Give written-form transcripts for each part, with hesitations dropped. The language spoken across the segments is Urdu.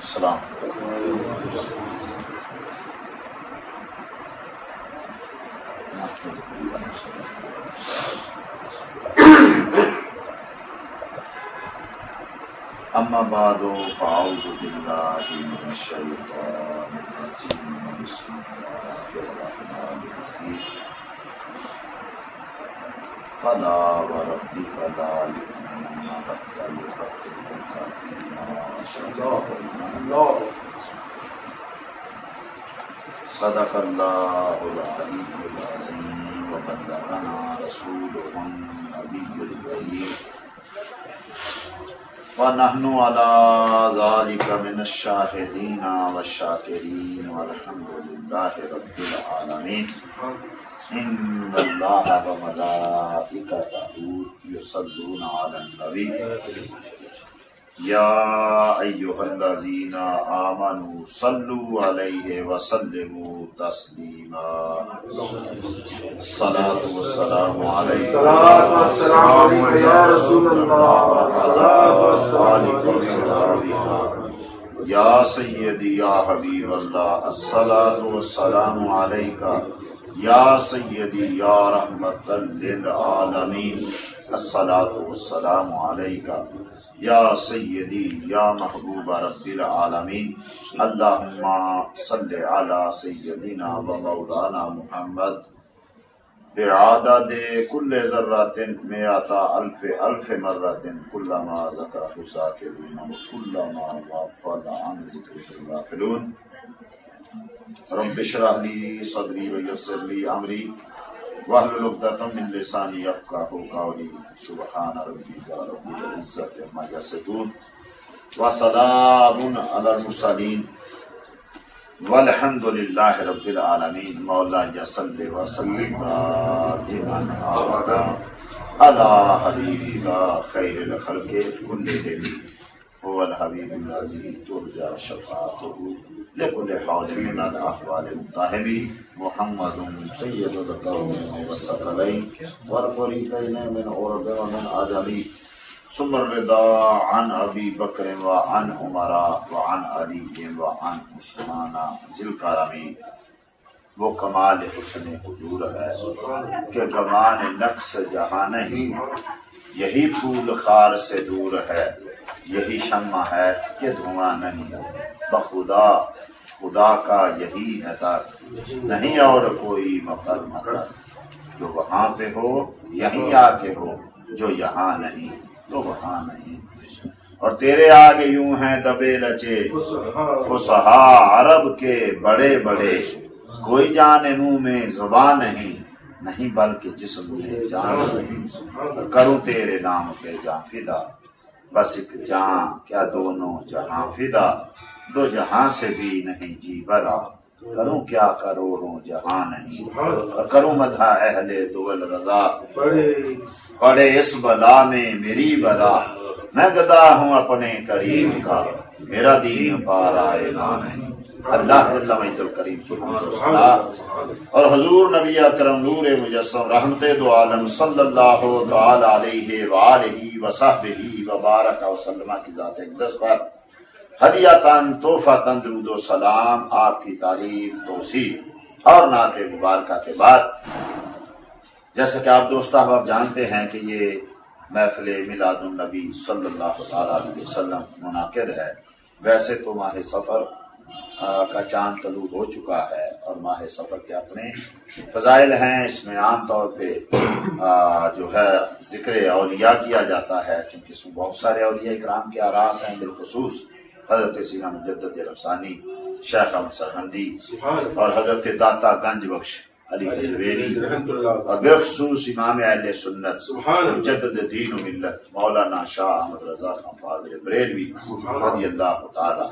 السلام اما بعد فاعوذ باللہ من الشیطان الرجیم بسم اللہ الرحمن الرحیم فلا وربک لا یؤمنون حتی یحکموک فیما شجر بینہم صدق اللہ العلی العظیم وبلغنا رسولہ النبی الکریم وَنَحْنُ عَلَىٰ ذَلِكَ مِنَ الشَّاهِدِينَ وَالشَّاكِرِينَ وَالْحَمْدُ لِلَّهِ رَبِّ الْعَالَمِينَ إِنَّ اللَّهَ وَمَلَائِكَتَهُ يُصَلُّونَ عَلَى النَّبِيِّ يَا أَيُّهَا الَّذِينَ آمَنُوا صَلُّوا عَلَيْهِ وَسَلِّمُوا تَسْلِيمًا الصلاة والسلام عليك يا رسول الله وعلى آلك يا سيدي يا حبيب الله الصلاة والسلام عليك يا سيدي يا رحمة للعالمين الصلاة والسلام عليك يا سيدي يا محبوب رب العالمين اللهم صل على سيدنا ومولانا محمد بعدد كل ذرة مئة ألف مرة كلما ذكره الذاكرون وكلما غفل عن ذكره الغافلون رب اشرح لي صدري ويسر لي أمري واحلل عقدة من لساني يفقهوا قولي سبحان ربك رب العزة عما يصفون وسلام على المرسلين والحمد لله رب العالمين مولاي صل وسلم دائما ابدا على حبيبك خير الخلق كلهم هو الحبيب الذي ترجى شفاعته لكل حال من الأحوال المتهم محمد سيد الكونين والثقلين والفريقين من عرب ومن عجم ثم الرضا عن أبي بكر وعن عمر وعن علي وعن عثمان ذي الكرم وہ کمال حسن حضور ہے کہ گمان نقص جہاں نہیں، یہی پھول خار سے دور ہے، یہی شمع ہے کہ دھواں نہیں، بخدا خدا کا یہی ہے در، نہیں اور کوئی مفر مگر، جو وہاں پہ ہو یہیں آ کے ہو، جو یہاں نہیں تو وہاں نہیں۔ اور تیرے آگے یوں ہیں دبے لچے فصحا عرب کے بڑے بڑے، کوئی جان منہ میں زبان نہیں بلکہ جسم میں جان نہیں، کروں تیرے نام پہ جاں فدا، بس ایک جان کیا دونوں جہاں فدا، دو جہاں سے بھی نہیں جی برا، کروں کیا کروڑوں جہاں نہیں، اور کروں مدح اہل دول رضا، پڑے اس بلا میں میری بلا، میں گدا ہوں اپنے کریم کا، میرا دین پارائے نہ نہیں۔ اللہ جل مجد الکریم کی حمد و ثنا اور حضور نبی اکرم نور مجسم رحمت دو عالم صلی اللہ تعالی علیہ وآلہ وصحبہ وبارک وسلم کی ذات اقدس پر ہدیۃً تحفۃً درود و سلام، آپ کی تعریف توصیف اور نعت مبارکہ کے بعد، جیسا کہ آپ دوست احباب جانتے ہیں کہ یہ محفل میلاد النبی صلی اللہ تعالی علیہ وسلم منعقد ہے۔ ویسے تو ماہ سفر کا چاند طلوع ہو چکا ہے اور ماہ سفر کے اپنے فضائل ہیں، اس میں عام طور پہ جو ہے ذکر اولیاء کیا جاتا ہے، چونکہ اس میں بہت سارے اولیاء اکرام کے آراس ہیں، بالخصوص حضرت سینا مجدد رفسانی، شیخ احمد سرہندی اور حضرت داتا گنج بخش علی حجویری، اور بالخصوص امام اہل سنت مجدد دین و ملت مولانا شاہ احمد رضا خان فاضل بریلوی رضی اللہ تعالی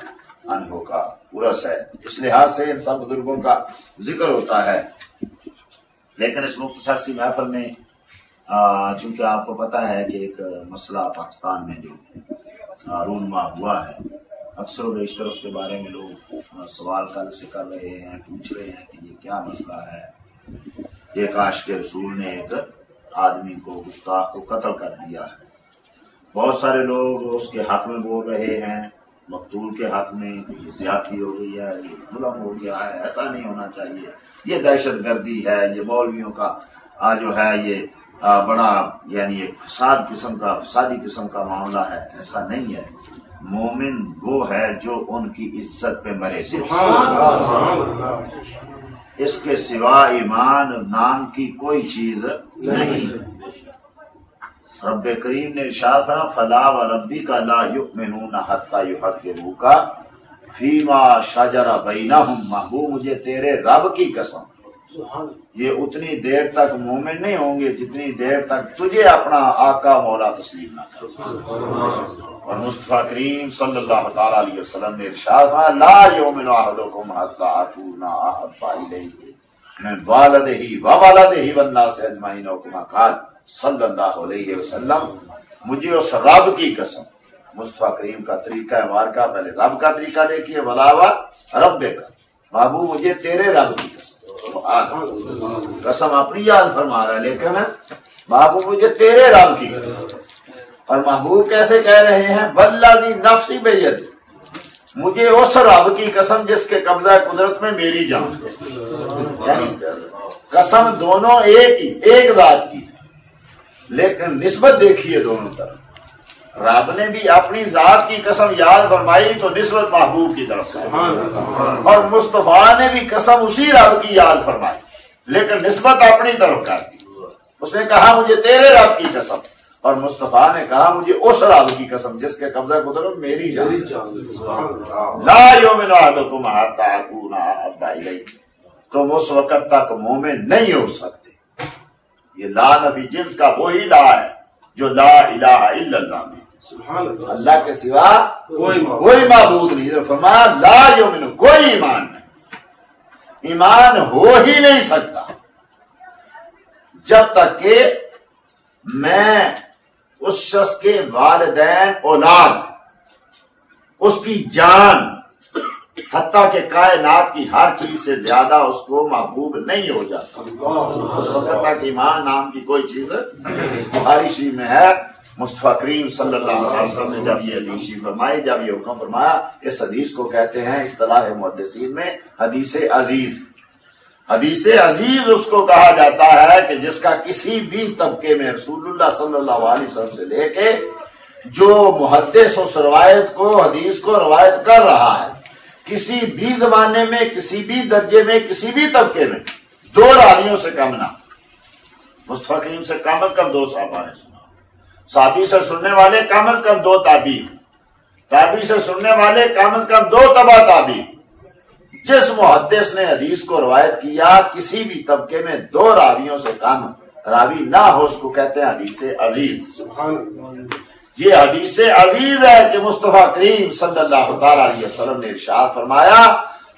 عنہ کا عرس ہے۔ اس لحاظ سے ان سب بزرگوں کا ذکر ہوتا ہے، لیکن اس مختصر سی محفل میں چونکہ آپ کو پتہ ہے کہ ایک مسئلہ پاکستان میں جو رونما ہوا ہے، اکثر و بیشتر اس کے بارے میں لوگ سوال کل سے کر رہے ہیں، پوچھ رہے ہیں کہ یہ کیا مسئلہ ہے۔ ایک عاشق رسول نے ایک آدمی کو گستاخ کو قتل کر دیا ہے، بہت سارے لوگ اس کے حق میں بول رہے ہیں، مقتول کے حق میں یہ زیادتی ہو گئی ہے، یہ ظلم ہو گیا ہے، ایسا نہیں ہونا چاہیے، یہ دہشت گردی ہے، یہ مولویوں کا جو ہے یہ بڑا یعنی ایک فسادی قسم کا معاملہ ہے، ایسا نہیں ہے۔ مومن وہ ہے جو ان کی عزت پہ مرے، اس کے سوا ایمان نام کی کوئی چیز نہیں۔ رب کریم نے ارشاد فرمایا فلا وربک لا یؤمنون حتی یحکموک فیما شجر بینہم، محبوب مجھے تیرے رب کی قسم یہ اتنی دیر تک مومن نہیں ہوں گے جتنی دیر تک تجھے اپنا آقا مولا تسلیم نہ کرے۔ اور مصطفیٰ کریم صلی اللہ تعالی علیہ وسلم نے ارشاد فرمایا لا یؤمن احدکم حتی اکون احب الیہ من والدہ وولدہ والناس اجمعین کما قال صلی اللہ علیہ وسلم، مجھے اس رب کی قسم، مصطفیٰ کریم کا طریقہ مبارکہ پہلے رب کا طریقہ دیکھیے، ولاوا رب کا، محبوب مجھے تیرے رب کی قسم، قسم اپنی یاد فرما رہا ہے لیکن محبوب مجھے تیرے رب کی قسم، اور محبوب کیسے کہہ رہے ہیں والذی نفسی بیدہ، مجھے اس رب کی قسم جس کے قبضہ قدرت میں میری جان، یعنی قسم دونوں ایک ذات کی، لیکن نسبت دیکھیے دونوں طرف۔ رب نے بھی اپنی ذات کی قسم یاد فرمائی تو نسبت محبوب کی طرف اور مصطفیٰ نے بھی قسم اسی رب کی یاد فرمائی لیکن نسبت اپنی طرف کر دی۔ اس نے کہا مجھے تیرے رب کی قسم، اور مصطفیٰ نے کہا مجھے اس رب کی قسم جس کے قبضہ قدرت میری جان۔ لا یؤمن احدکم حتی اکون احب الیہ، تم اس وقت تک مومن نہیں ہو سکتے۔ یہ لا نفی جنس کا وہی لا ہے جو لا الہ الا اللہ میں، اللہ کے سوا کوئی معبود نہیں۔ فرمایا لا یؤمن، کوئی ایمان نہیں، ایمان ہو ہی نہیں سکتا جب تک کہ میں اس شخص کے والدین، اولاد، اس کی جان، حتیٰ کہ کائنات کی ہر چیز سے زیادہ اس کو محبوب نہیں ہو جاتا، اس وقت تک ایمان نام کی کوئی چیز بخاری شریف میں ہے۔ مصطفیٰ کریم صلی اللہ علیہ وسلم نے جب یہ حدیث شریف فرمائی، جب یہ حکم فرمایا، اس حدیث کو کہتے ہیں اصطلاح محدثین میں حدیث عزیز۔ حدیث عزیز اس کو کہا جاتا ہے کہ جس کا کسی بھی طبقے میں رسول اللہ صلی اللہ علیہ وسلم سے لے کے جو محدث اس روایت کو، حدیث کو روایت کر رہا ہے، کسی بھی زمانے میں، کسی بھی درجے میں، کسی بھی طبقے میں 2 راویوں سے کم نہ، مصطفیٰ کریم سے کم از کم 2 صحابہ نے سنا، صحابی سے سننے والے کم از کم 2 تابعی، تابعی سے سننے والے کم از کم 2 تبع تابعی۔ جس محدث نے حدیث کو روایت کیا کسی بھی طبقے میں 2 راویوں سے کم راوی نہ ہو، اس کو کہتے ہیں حدیث عزیز۔ یہ حدیث عزیز ہے کہ مصطفیٰ کریم صلی اللہ تعالی علیہ وسلم نے ارشاد فرمایا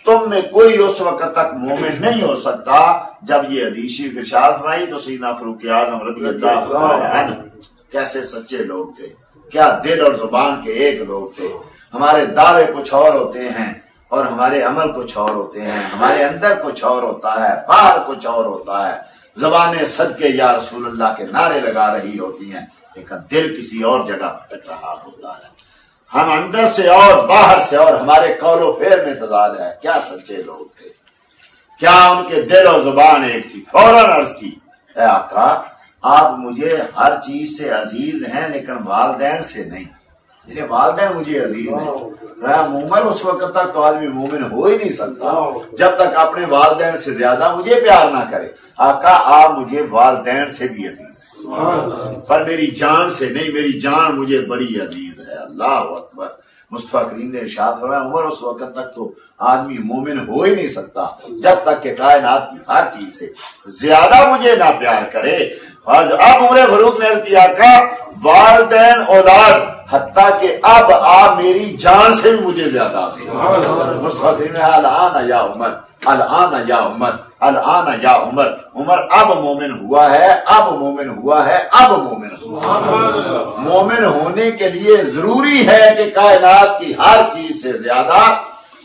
تم میں کوئی اس وقت تک مومن نہیں ہو سکتا۔ جب یہ حدیث ارشاد فرمائی تو سیدنا فاروق اعظم رضی اللہ تعالی عنہ کیسے سچے لوگ تھے، کیا دل اور زبان کے ایک لوگ تھے۔ ہمارے دعوے کچھ اور ہوتے ہیں اور ہمارے عمل کچھ اور ہوتے ہیں، ہمارے اندر کچھ اور ہوتا ہے، باہر کچھ اور ہوتا ہے، زبانیں صدقے یا رسول اللہ کے نعرے لگا رہی ہوتی ہیں لیکن دل کسی اور جگہ بھٹک رہا ہوتا ہے۔ ہم اندر سے اور باہر سے اور ہمارے قول و فعل میں تضاد ہے۔ کیا سچے لوگ تھے، کیا ان کے دل و زبان ایک تھی۔ فوراً عرض کی اے آقا آپ مجھے ہر چیز سے عزیز ہیں لیکن والدین سے نہیں، میرے والدین مجھے عزیز ہیں۔ عموماً اس وقت تک تو آدمی مومن ہو ہی نہیں سکتا جب تک اپنے والدین سے زیادہ مجھے پیار نہ کرے۔ آقا آپ مجھے والدین سے بھی عزیز ہیں پر میری جان سے نہیں، میری جان مجھے بڑی عزیز ہے۔ اللہ اکبر۔ مصطفیٰ کریم نے ارشاد فرمایا عمر اس وقت تک تو آدمی مومن ہو ہی نہیں سکتا جب تک کہ کائنات کی ہر چیز سے زیادہ مجھے نہ پیار کرے۔ اب عمر فاروق نے عرض کیا کہ والدین، اولاد، حتیٰ کہ اب آپ میری جان سے بھی مجھے زیادہ مصطفیٰ کریم نے الآن یا عمر، الآن یا عمر، الآن یا عمر، عمر اب مومن ہوا ہے، اب مومن ہوا ہے، اب مومن ہوا ہے۔ مومن ہونے کے لیے ضروری ہے کہ کائنات کی ہر چیز سے زیادہ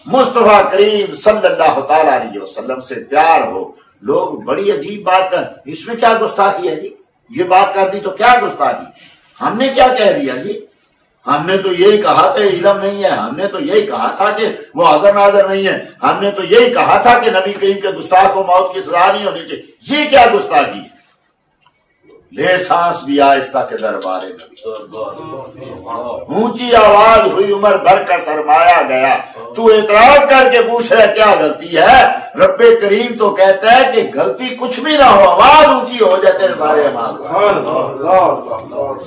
مصطفیٰ کریم صلی اللہ تعالی علیہ وسلم سے پیار ہو۔ لوگ بڑی عجیب بات کر، اس میں کیا گستاخی ہے جی، یہ بات کر دی تو کیا گستاخی، ہم نے کیا کہہ دیا جی، ہم نے تو یہی کہا تھا علم نہیں ہے، ہم نے تو یہی کہا تھا کہ وہ حاضر ناظر نہیں ہے، ہم نے تو یہی کہا تھا کہ نبی کریم کے گستاخ کو موت کی سزا نہیں ہونی چاہیے. یہ کیا گستاخی ہے؟ لے سانس بھی آہستہ کے دربار نبی، اونچی آواز ہوئی عمر بھر کا سرمایا گیا. تو اعتراض کر کے پوچھ رہا کیا غلطی ہے؟ رب کریم تو کہتا ہے کہ غلطی کچھ بھی نہ ہو، آواز اونچی ہو جائے تیرے سارے اعمال.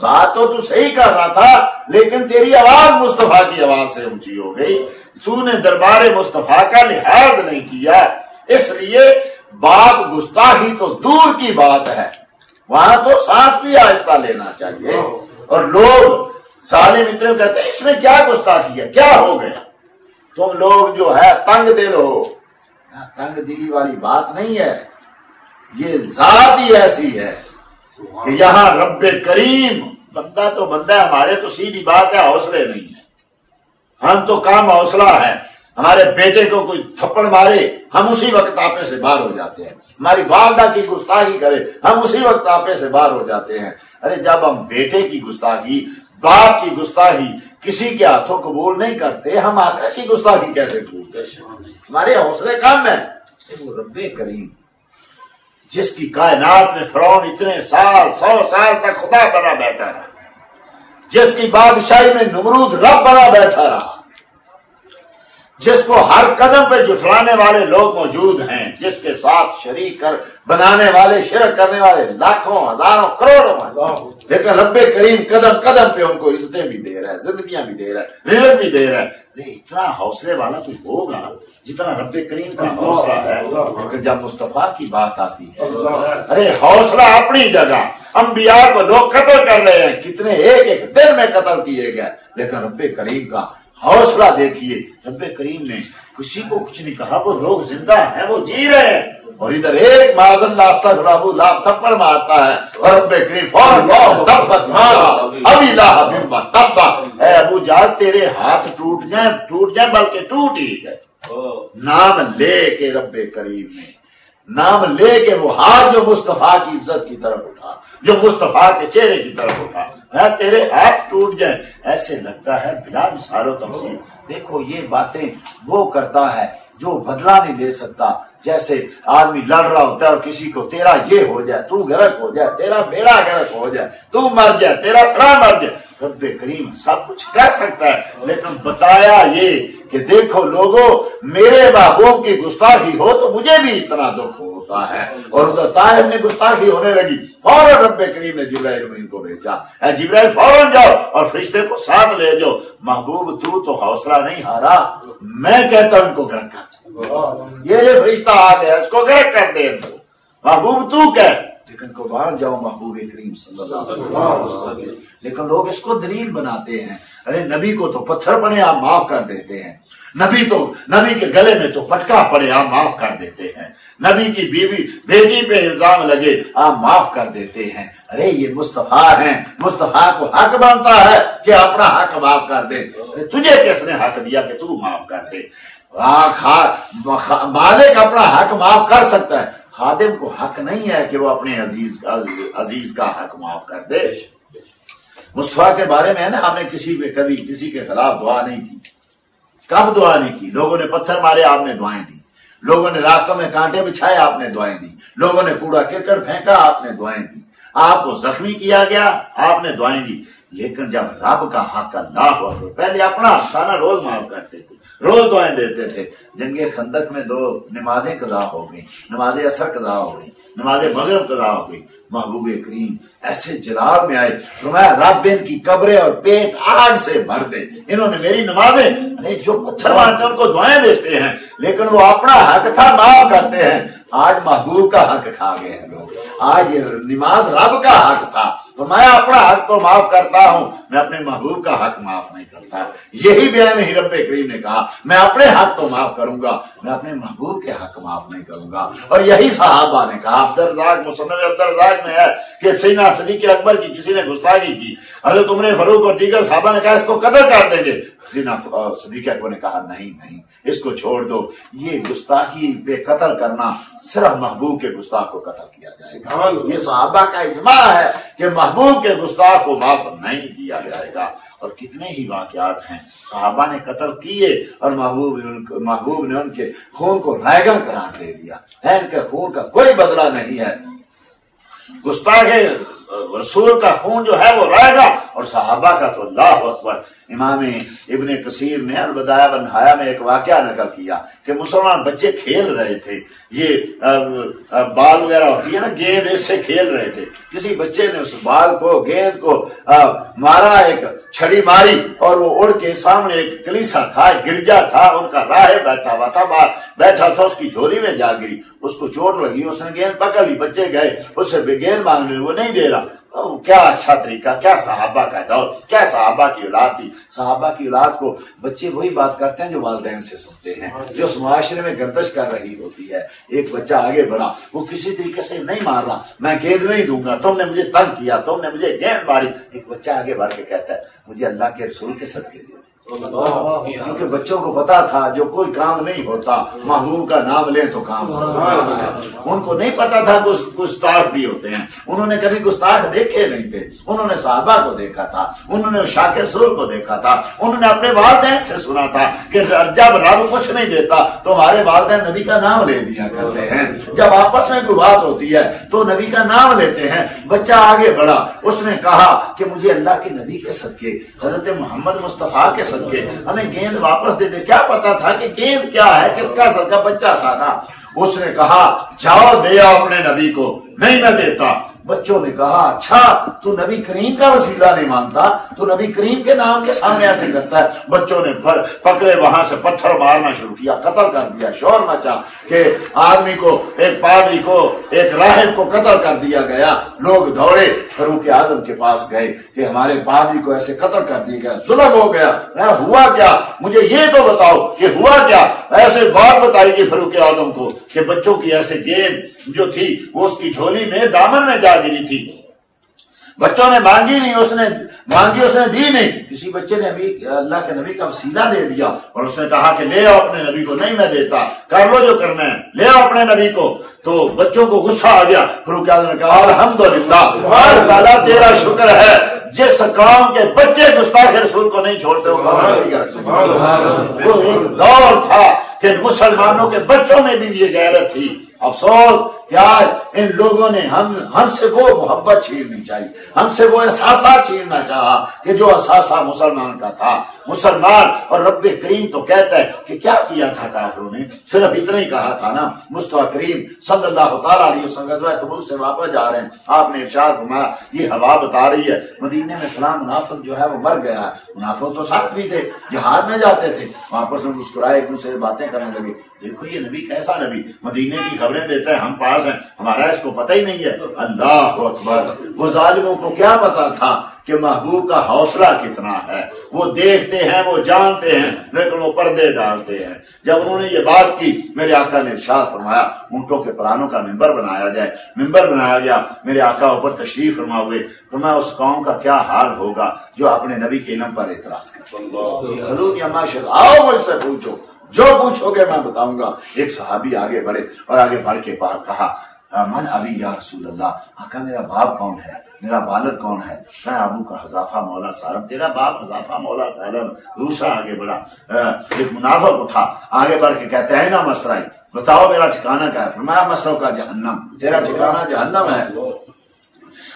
بات تو صحیح کر رہا تھا لیکن تیری آواز مصطفیٰ کی آواز سے اونچی ہو گئی. تو نے دربار مصطفیٰ کا لحاظ نہیں کیا، اس لیے بات گستاخی تو دور کی بات ہے، وہاں تو سانس بھی آہستہ لینا چاہیے. اور لوگ ظالم اتنے کہتے ہیں اس میں کیا گستاخی ہے، کیا ہو گیا؟ تم لوگ جو ہے تنگ دل ہو. تنگ دلی والی بات نہیں ہے، یہ ذات ہی ایسی ہے کہ یہاں رب کریم، بندہ تو بندہ ہے، ہمارے تو سیدھی بات ہے حوصلے نہیں ہے. ہم تو کام حوصلہ ہے. ہمارے بیٹے کو کوئی تھپڑ مارے ہم اسی وقت آپے سے باہر ہو جاتے ہیں، ہماری والدہ کی گستاخی کرے ہم اسی وقت آپے سے باہر ہو جاتے ہیں. ارے جب ہم بیٹے کی گستاخی، باپ کی گستاخی کسی کے ہاتھوں قبول نہیں کرتے، ہم آقا کی گستاخی کیسے قبول کرتے؟ ہمارے حوصلے کم ہیں. وہ رب کریم جس کی کائنات میں فرعون اتنے سال، 100 سال تک خدا بنا بیٹھا رہا، جس کی بادشاہی میں نمرود رب بنا بیٹھا رہا، جس کو ہر قدم پہ جھٹلانے والے لوگ موجود ہیں، جس کے ساتھ شریک کر بنانے والے، شرک کرنے والے لاکھوں، ہزاروں، کروڑوں ہیں، لیکن رب کریم قدم قدم پہ ان کو عزتیں بھی دے رہا ہے، زندگیاں بھی دے رہا ہے، رزق بھی دے رہا ہے. اتنا حوصلے والا تو ہوگا جتنا رب کریم کا حوصلہ ہے. لیکن جب مصطفیٰ کی بات آتی ہے، ارے حوصلہ اپنی جگہ. انبیاء کو لوگ قتل کر رہے ہیں، کتنے ایک ایک دن میں قتل کیے گئے، لیکن رب کریم کا حوصلہ دیکھیے. رب کریم نے کسی کو کچھ نہیں کہا، وہ لوگ زندہ ہیں، وہ جی رہے ہیں، اور ادھر ایک معاذ اللہ استغفر اللہ تھپڑ مارتا ہے اور رب کریم فوراً تبت مارا ابھی لا بما تبا. اے ابو جہل تیرے ہاتھ ٹوٹ جائیں بلکہ ٹوٹ ہی گئے. نام لے کے رب کریم نے، نام لے کے وہ ہاتھ جو مصطفیٰ کی عزت کی طرف اٹھا، جو مصطفیٰ کے چہرے کی طرف اٹھا، تیرے ہاتھ ٹوٹ جائیں. ایسے لگتا ہے بلا مثال و تمثیل. دیکھو یہ باتیں وہ کرتا ہے جو بدلہ نہیں لے سکتا. جیسے آدمی لڑ رہا ہوتا ہے اور کسی کو تیرا یہ ہو جائے، تو غرق ہو جائے، تیرا بیڑا غرق ہو جائے، تو مر جائے، تیرا فلاں مر جائے. رب کریم سب کچھ کر سکتا ہے، لیکن بتایا یہ کہ دیکھو لوگوں میرے محبوب کی گستاخی ہو تو مجھے بھی اتنا دکھ ہوتا ہے. اور ادھر طاہر میں گستاخی ہونے لگی، فوراً رب کریم نے جبرائیل امین کو بھیجا، اے جبرائیل فوراً جاؤ اور فرشتے کو ساتھ لے جاؤ. محبوب تو حوصلہ نہیں ہارا، میں کہتا ہوں ان کو گرک کر، یہ فرشتہ آ گیا اس کو گرک کر دے. محبوب تو کہ لیکن قربان جاؤ محبوب کریم صلی اللہ علیہ وسلم. لیکن لوگ اس کو دلیل بناتے ہیں. ارے نبی کو تو پتھر پڑے آپ معاف کر دیتے ہیں، نبی کے گلے میں تو پٹکا پڑے آپ معاف کر دیتے ہیں، نبی کی بیٹی پہ الزام لگے آپ معاف کر دیتے ہیں. ارے یہ مصطفیٰ ہیں، مصطفیٰ کو حق بنتا ہے کہ اپنا حق معاف کر دے. تجھے کس نے حق دیا کہ تو معاف کر دے؟ مالک اپنا حق معاف کر سکتا ہے، خادم کو حق نہیں ہے کہ وہ اپنے عزیز کا حق معاف کر دے. مصطفیٰ کے بارے میں ہے نا، ہم نے کبھی کسی کے خلاف دعا نہیں کی. کب دعا نہیں کی؟ لوگوں نے پتھر مارے آپ نے دعائیں دی، لوگوں نے راستوں میں کانٹے بچھائے آپ نے دعائیں دی، لوگوں نے کوڑا کرکٹ پھینکا آپ نے دعائیں دی، آپ کو زخمی کیا گیا آپ نے دعائیں دی. لیکن جب رب کا حق اللہ اکبر، پہلے اپنا حق تھا نا، روز معاف کرتے تھے، روز دعائیں دیتے تھے. جنگ خندق میں 2 نمازیں قضا ہو گئی، نماز اثر قضا ہو گئی، نماز مغرب قضا ہو گئی. محبوب کریم ایسے جلال میں آئے، فرمایا رب ان کی قبریں اور پیٹ آگ سے بھر دے. انہوں نے میری نمازیں، جو پتھر مارتے ہیں ان کو دعائیں دیتے ہیں لیکن وہ اپنا حق تھا معاف کرتے ہیں. آج محبوب کا حق کھا گئے ہیں لوگ. آج یہ نماز رب کا حق تھا تو میں اپنا حق تو معاف کرتا ہوں، میں اپنے محبوب کا حق معاف نہیں کرتا. یہی بیان ہی رب کریم نے کہا، میں اپنے حق تو معاف کروں گا، میں اپنے محبوب کے حق معاف نہیں کروں گا. اور یہی صحابہ نے کہا، عبدالرزاق مصنف عبدالرزاق میں ہے کہ سیدنا صدیق اکبر کی کسی نے گستاخی کی، حضرت عمر فاروق اور دیگر صحابہ نے کہا اس کو قتل کر دیں گے. صدیق اکبر نے کہا نہیں اس کو چھوڑ دو، یہ گستاخی پہ قتل کرنا صرف محبوب کے گستاخ کو قتل کیا جائے گا. یہ صحابہ کا اجماع ہے کہ محبوب کے گستاخ کو معاف نہیں کیا جائے گا. اور کتنے ہی واقعات ہیں صحابہ نے قتل کیے اور محبوب نے ان کے خون کو رائگاں قرار دے دیا ہے. ان کے خون کا کوئی بدلہ نہیں ہے. گستاخ رسول کا خون جو ہے وہ رائگاں، اور صحابہ کا تو اللہ اکبر. امام ابن کثیر نے البدایہ والنہایہ میں ایک واقعہ نقل کیا کہ مسلمان بچے کھیل رہے تھے، یہ بال وغیرہ ہوتی ہے نا، گیند، اس سے کھیل رہے تھے. کسی بچے نے اس بال کو، گیند کو مارا، ایک چھڑی ماری اور وہ اڑ کے سامنے ایک کلیسا تھا، ایک گرجا تھا، ان کا راہب بیٹھا ہوا تھا، باہر بیٹھا تھا، اس کی جھولی میں جا گری، اس کو چوٹ لگی، اس نے گیند پکڑ لی، بچے گئے اس سے گیند مانگنے، وہ نہیں دے رہا. کیا اچھا طریقہ، کیا صحابہ کا دور، کیا صحابہ کی اولاد تھی. صحابہ کی اولاد کو بچے وہی بات کرتے ہیں جو والدین سے سنتے ہیں، جو اس معاشرے میں گردش کر رہی ہوتی ہے. ایک بچہ آگے بڑھا، وہ کسی طریقے سے نہیں مار رہا، میں گیند نہیں دوں گا، تم نے مجھے تنگ کیا، تم نے مجھے گیند ماری. ایک بچہ آگے بڑھ کے کہتا ہے مجھے اللہ کے رسول کے صدقے دے. کیونکہ بچوں کو پتا تھا جو کوئی کام نہیں ہوتا محبوب کا نام لیں تو کام ہوتا ہے. ان کو نہیں پتا تھا گستاخ بھی ہوتے ہیں، انہوں نے کبھی گستاخ دیکھے نہیں تھے. انہوں نے صحابہ کو دیکھا تھا، انہوں نے شاکر رسول کو دیکھا تھا، انہوں نے اپنے والدین سے سنا تھا کہ جب رب کچھ نہیں دیتا تو ہمارے والدین نبی کا نام لے دیا کرتے ہیں، جب آپس میں کوئی بات ہوتی ہے تو نبی کا نام لیتے ہیں. بچہ آگے بڑھا، اس نے کہا کہ مجھے اللہ کے نبی کے صدقے، حضرت محمد مصطفیٰ کے صدقے ہمیں گیند واپس دے دے. کیا پتا تھا کہ گیند کیا ہے، کس کا صدقہ، بچہ تھا نا. اس نے کہا جاؤ دے آؤ اپنے نبی کو. نہیں میں دیتا. بچوں نے کہا اچھا تو نبی کریم کا وسیلہ نہیں مانتا، تو نبی کریم کے نام کے سامنے ایسے کرتا ہے. بچوں نے پکڑے، وہاں سے پتھر مارنا شروع کیا، قتل کر دیا. شور مچا کہ آدمی کو، ایک پادری کو، ایک راہب کو قتل کر دیا گیا. لوگ دوڑے فاروق اعظم کے پاس گئے کہ ہمارے پادری کو ایسے قتل کر دیا گیا، ظلم ہو گیا. ہوا کیا، مجھے یہ تو بتاؤ کہ ہوا کیا. ایسے بات بتائی گئی فاروق اعظم کو کہ بچوں کی ایسے گیند جو تھی وہ اس کی جھولی میں، دامن میں جا گری تھی. بچوں نے مانگی نہیں، اس نے مانگی، اس نے دی نہیں. کسی بچے نے اللہ کے نبی کا وسیلہ دے دیا اور اس نے کہا کہ لے آؤ اپنے نبی کو. نہیں میں دیتا، کر لو جو کرنا ہے، لے آؤ اپنے نبی کو. تو بچوں کو غصہ آ گیا. فاروق اعظم نے کہا الحمدللہ، سبحان اللہ، تیرا شکر ہے جس قوم کے بچے گستاخ رسول کو نہیں چھوڑتے وہ ایک دور تھا کہ مسلمانوں کے بچوں میں بھی یہ غیرت تھی. افسوس کہ آج ان لوگوں نے ہم سے وہ محبت چھیننی چاہیے، ہم سے وہ احساسہ چھیننا چاہا کہ جو احساسہ مسلمان کا تھا. مسلمان اور رب کریم تو کہتا ہے کہ کیا کیا تھا کافروں نے، صرف اتنا ہی کہا تھا نا. مصطفیٰ کریم صلی اللہ تعالیٰ علیہ وسلم غزوہ تبوک سے واپس جا رہے ہیں، آپ نے ارشاد فرمایا یہ ہوا بتا رہی ہے مدینے میں فلاں منافق جو ہے وہ مر گیا ہے. منافق تو ساتھ بھی تھے، جہاد میں جاتے تھے. واپس میں مسکرائے، ایک دوسرے سے باتیں کرنے لگے. دیکھو یہ نبی کیسا نبی، مدینے کی خبریں دیتا ہے، ہم پاس ہیں، ہمارا اس کو پتہ ہی نہیں ہے. اللہ اکبر. وہ ظالموں کو کیا پتا تھا کہ محبوب کا حوصلہ کتنا ہے. وہ دیکھتے ہیں، وہ جانتے ہیں، لیکن وہ پردے ڈالتے ہیں. جب انہوں نے یہ بات کی میرے آقا نے ارشاد فرمایا اونٹوں کے پرانوں کا ممبر بنایا جائے. ممبر بنایا گیا، میرے آقا اوپر تشریف فرما ہوئے. فرمایا اس قوم کا کیا حال ہوگا جو اپنے نبی کے علم پر اعتراض کرے. سلو یا ماشاء اللہ، آؤ مجھ سے پوچھو، جو پوچھو گے میں بتاؤں گا. ایک صحابی آگے بڑھے اور آگے بڑھ کے کہا من ابی یا رسول اللہ، آقا میرا باپ کون ہے، میرا والد کون ہے؟ میں ابو کا حذافہ مولا سالم. تیرا باپ حذافہ مولا سالم. دوسرا آگے بڑھا، ایک منافق اٹھا، آگے بڑھ کے کہتے ہیں نا مسرائی، بتاؤ میرا ٹھکانہ کیا ہے؟ فرمایا مسروں کا جہنم، تیرا ٹھکانہ جہنم ہے.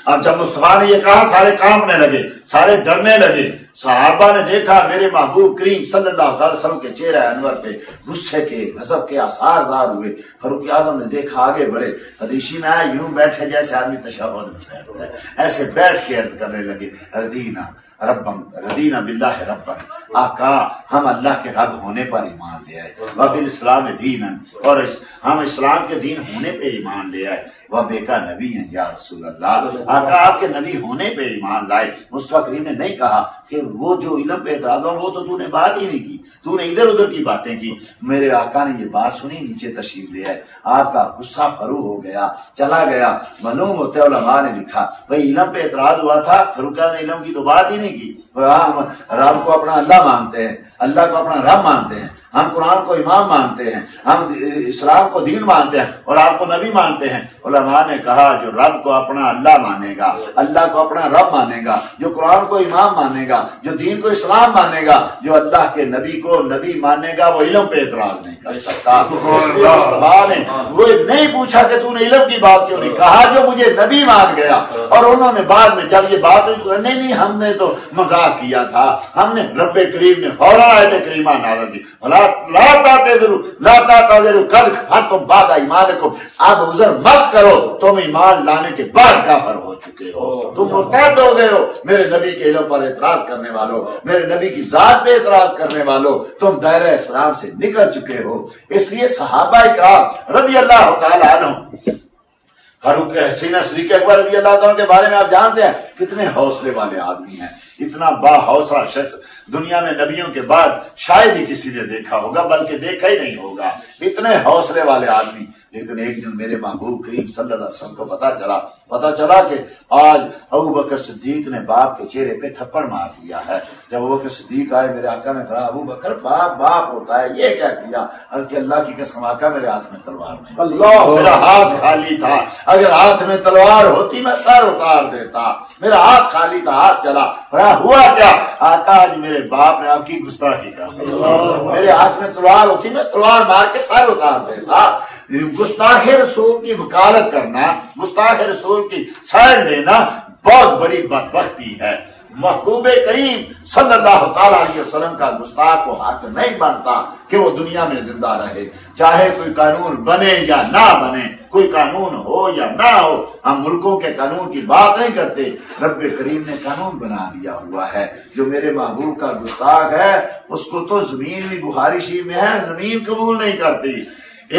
اب جب مصطفیٰ نے یہ کہا سارے کانپنے لگے، سارے ڈرنے لگے. صحابہ نے دیکھا میرے محبوب کریم صلی اللہ علیہ وسلم کے چہرہ انور پہ غصے کے، غضب کے آثار ظاہر ہوئے. فاروق اعظم نے دیکھا، آگے بڑھے. حدیثی میں آیا یوں بیٹھے جیسے آدمی تشہد میں بیٹھتا ہے، ایسے بیٹھ کے عرض کرنے لگے ردینا باللہ ربن، آقا ہم اللہ کے رب ہونے پر ایمان لے آئے. وبالاسلام دینن، اور ہم اسلام کے دین ہونے پہ ایمان لے آئے. وبیکا نبی ہیں یا رسول اللہ، آقا آپ کے نبی ہونے پہ ایمان لائے. مصطفیٰ کریم نے نہیں کہا کہ وہ جو علم پہ اعتراض ہو وہ تو نے بات ہی نہیں کی، تو نے ادھر ادھر کی باتیں کی. میرے آقا نے یہ بات سنی، نیچے تشریف لے آئے. آپ کا غصہ فرو ہو گیا، چلا گیا. معلوم ہوتے علماء نے لکھا بھائی علم پہ اعتراض ہوا تھا، فاروق نے علم کی تو بات ہی نہیں کی. ہم رب کو اپنا اللہ مانتے ہیں، اللہ کو اپنا رب مانتے ہیں، ہم قرآن کو امام مانتے ہیں، ہم اسلام کو دین مانتے ہیں اور آپ کو نبی مانتے ہیں. علماء نے کہا جو رب کو اپنا اللہ مانے گا، اللہ کو اپنا رب مانے گا، جو قرآن کو امام مانے گا، جو دین کو اسلام مانے گا، جو اللہ کے نبی کو نبی مانے گا، وہ علم پہ اعتراض نہیں کر سکتا۔ اس لیے مصطفیٰ نے وہ نہیں پوچھا کہ تو نے علم کی بات کیوں نہیں کہا، جو مجھے نبی مان گیا۔ اور انہوں نے بعد میں جب یہ بات نہیں ہم نے تو مذاق کیا تھا، ہم نے رب کریم نے فوراً آیت کریمہ نازل کی، لا تعتذروا قد کفرتم بعد ایمانکم، اب عذر مت کرو، تم ایمان لانے کے بعد کافر ہو چکے ہو، تم مرتد ہو گئے ہو، میرے نبی کے علم پر اعتراض کرنے والوں، میرے نبی کی ذات پہ اعتراض کرنے والوں، تم دائرہ اسلام سے نکل چکے ہو۔ اس لیے صحابہ اکرام رضی اللہ تعالی عنہ، فاروق حسین صدیق اکبر رضی اللہ تعالیٰ کے بارے میں آپ جانتے ہیں کتنے حوصلے والے آدمی ہیں، اتنا با حوصلہ شخص دنیا میں نبیوں کے بعد شاید ہی کسی نے دیکھا ہوگا، بلکہ دیکھا ہی نہیں ہوگا، اتنے حوصلے والے آدمی۔ لیکن ایک دن میرے محبوب کریم صلی اللہ علیہ وسلم کو پتا چلا کہ آج ابوبکر صدیق نے باپ کے چہرے پہ تھپڑ مار دیا ہے۔ جب ابوبکر صدیق آئے میرے آقا نے کہا ابوبکر باپ ہوتا ہے، یہ کیا کیا؟ عرض کہ اللہ کی قسم آقا میرے ہاتھ میں تلوار نہیں، میرا ہاتھ خالی تھا، اگر ہاتھ میں تلوار ہوتی میں سر اتار دیتا، میرا ہاتھ خالی تھا، ہاتھ چلا۔ ہوا کیا؟ آقا آج میرے باپ نے آپ کی گستاخی کر دی، میرے ہاتھ میں تلوار ہوتی میں تلوار مار کے سر اتار دیتا۔ گستاخ رسول کی وکالت کرنا، گستاخ رسول کی سائر لینا بہت بڑی بدبختی ہے۔ محبوب کریم صلی اللہ تعالی علیہ وسلم کا گستاخ کو حق نہیں بنتا کہ وہ دنیا میں زندہ رہے، چاہے کوئی قانون بنے یا نہ بنے، کوئی قانون ہو یا نہ ہو۔ ہم ملکوں کے قانون کی بات نہیں کرتے، رب کریم نے قانون بنا دیا ہوا ہے۔ جو میرے محبوب کا گستاخ ہے اس کو تو زمین بھی بخاری شریف میں ہے، زمین قبول نہیں کرتی۔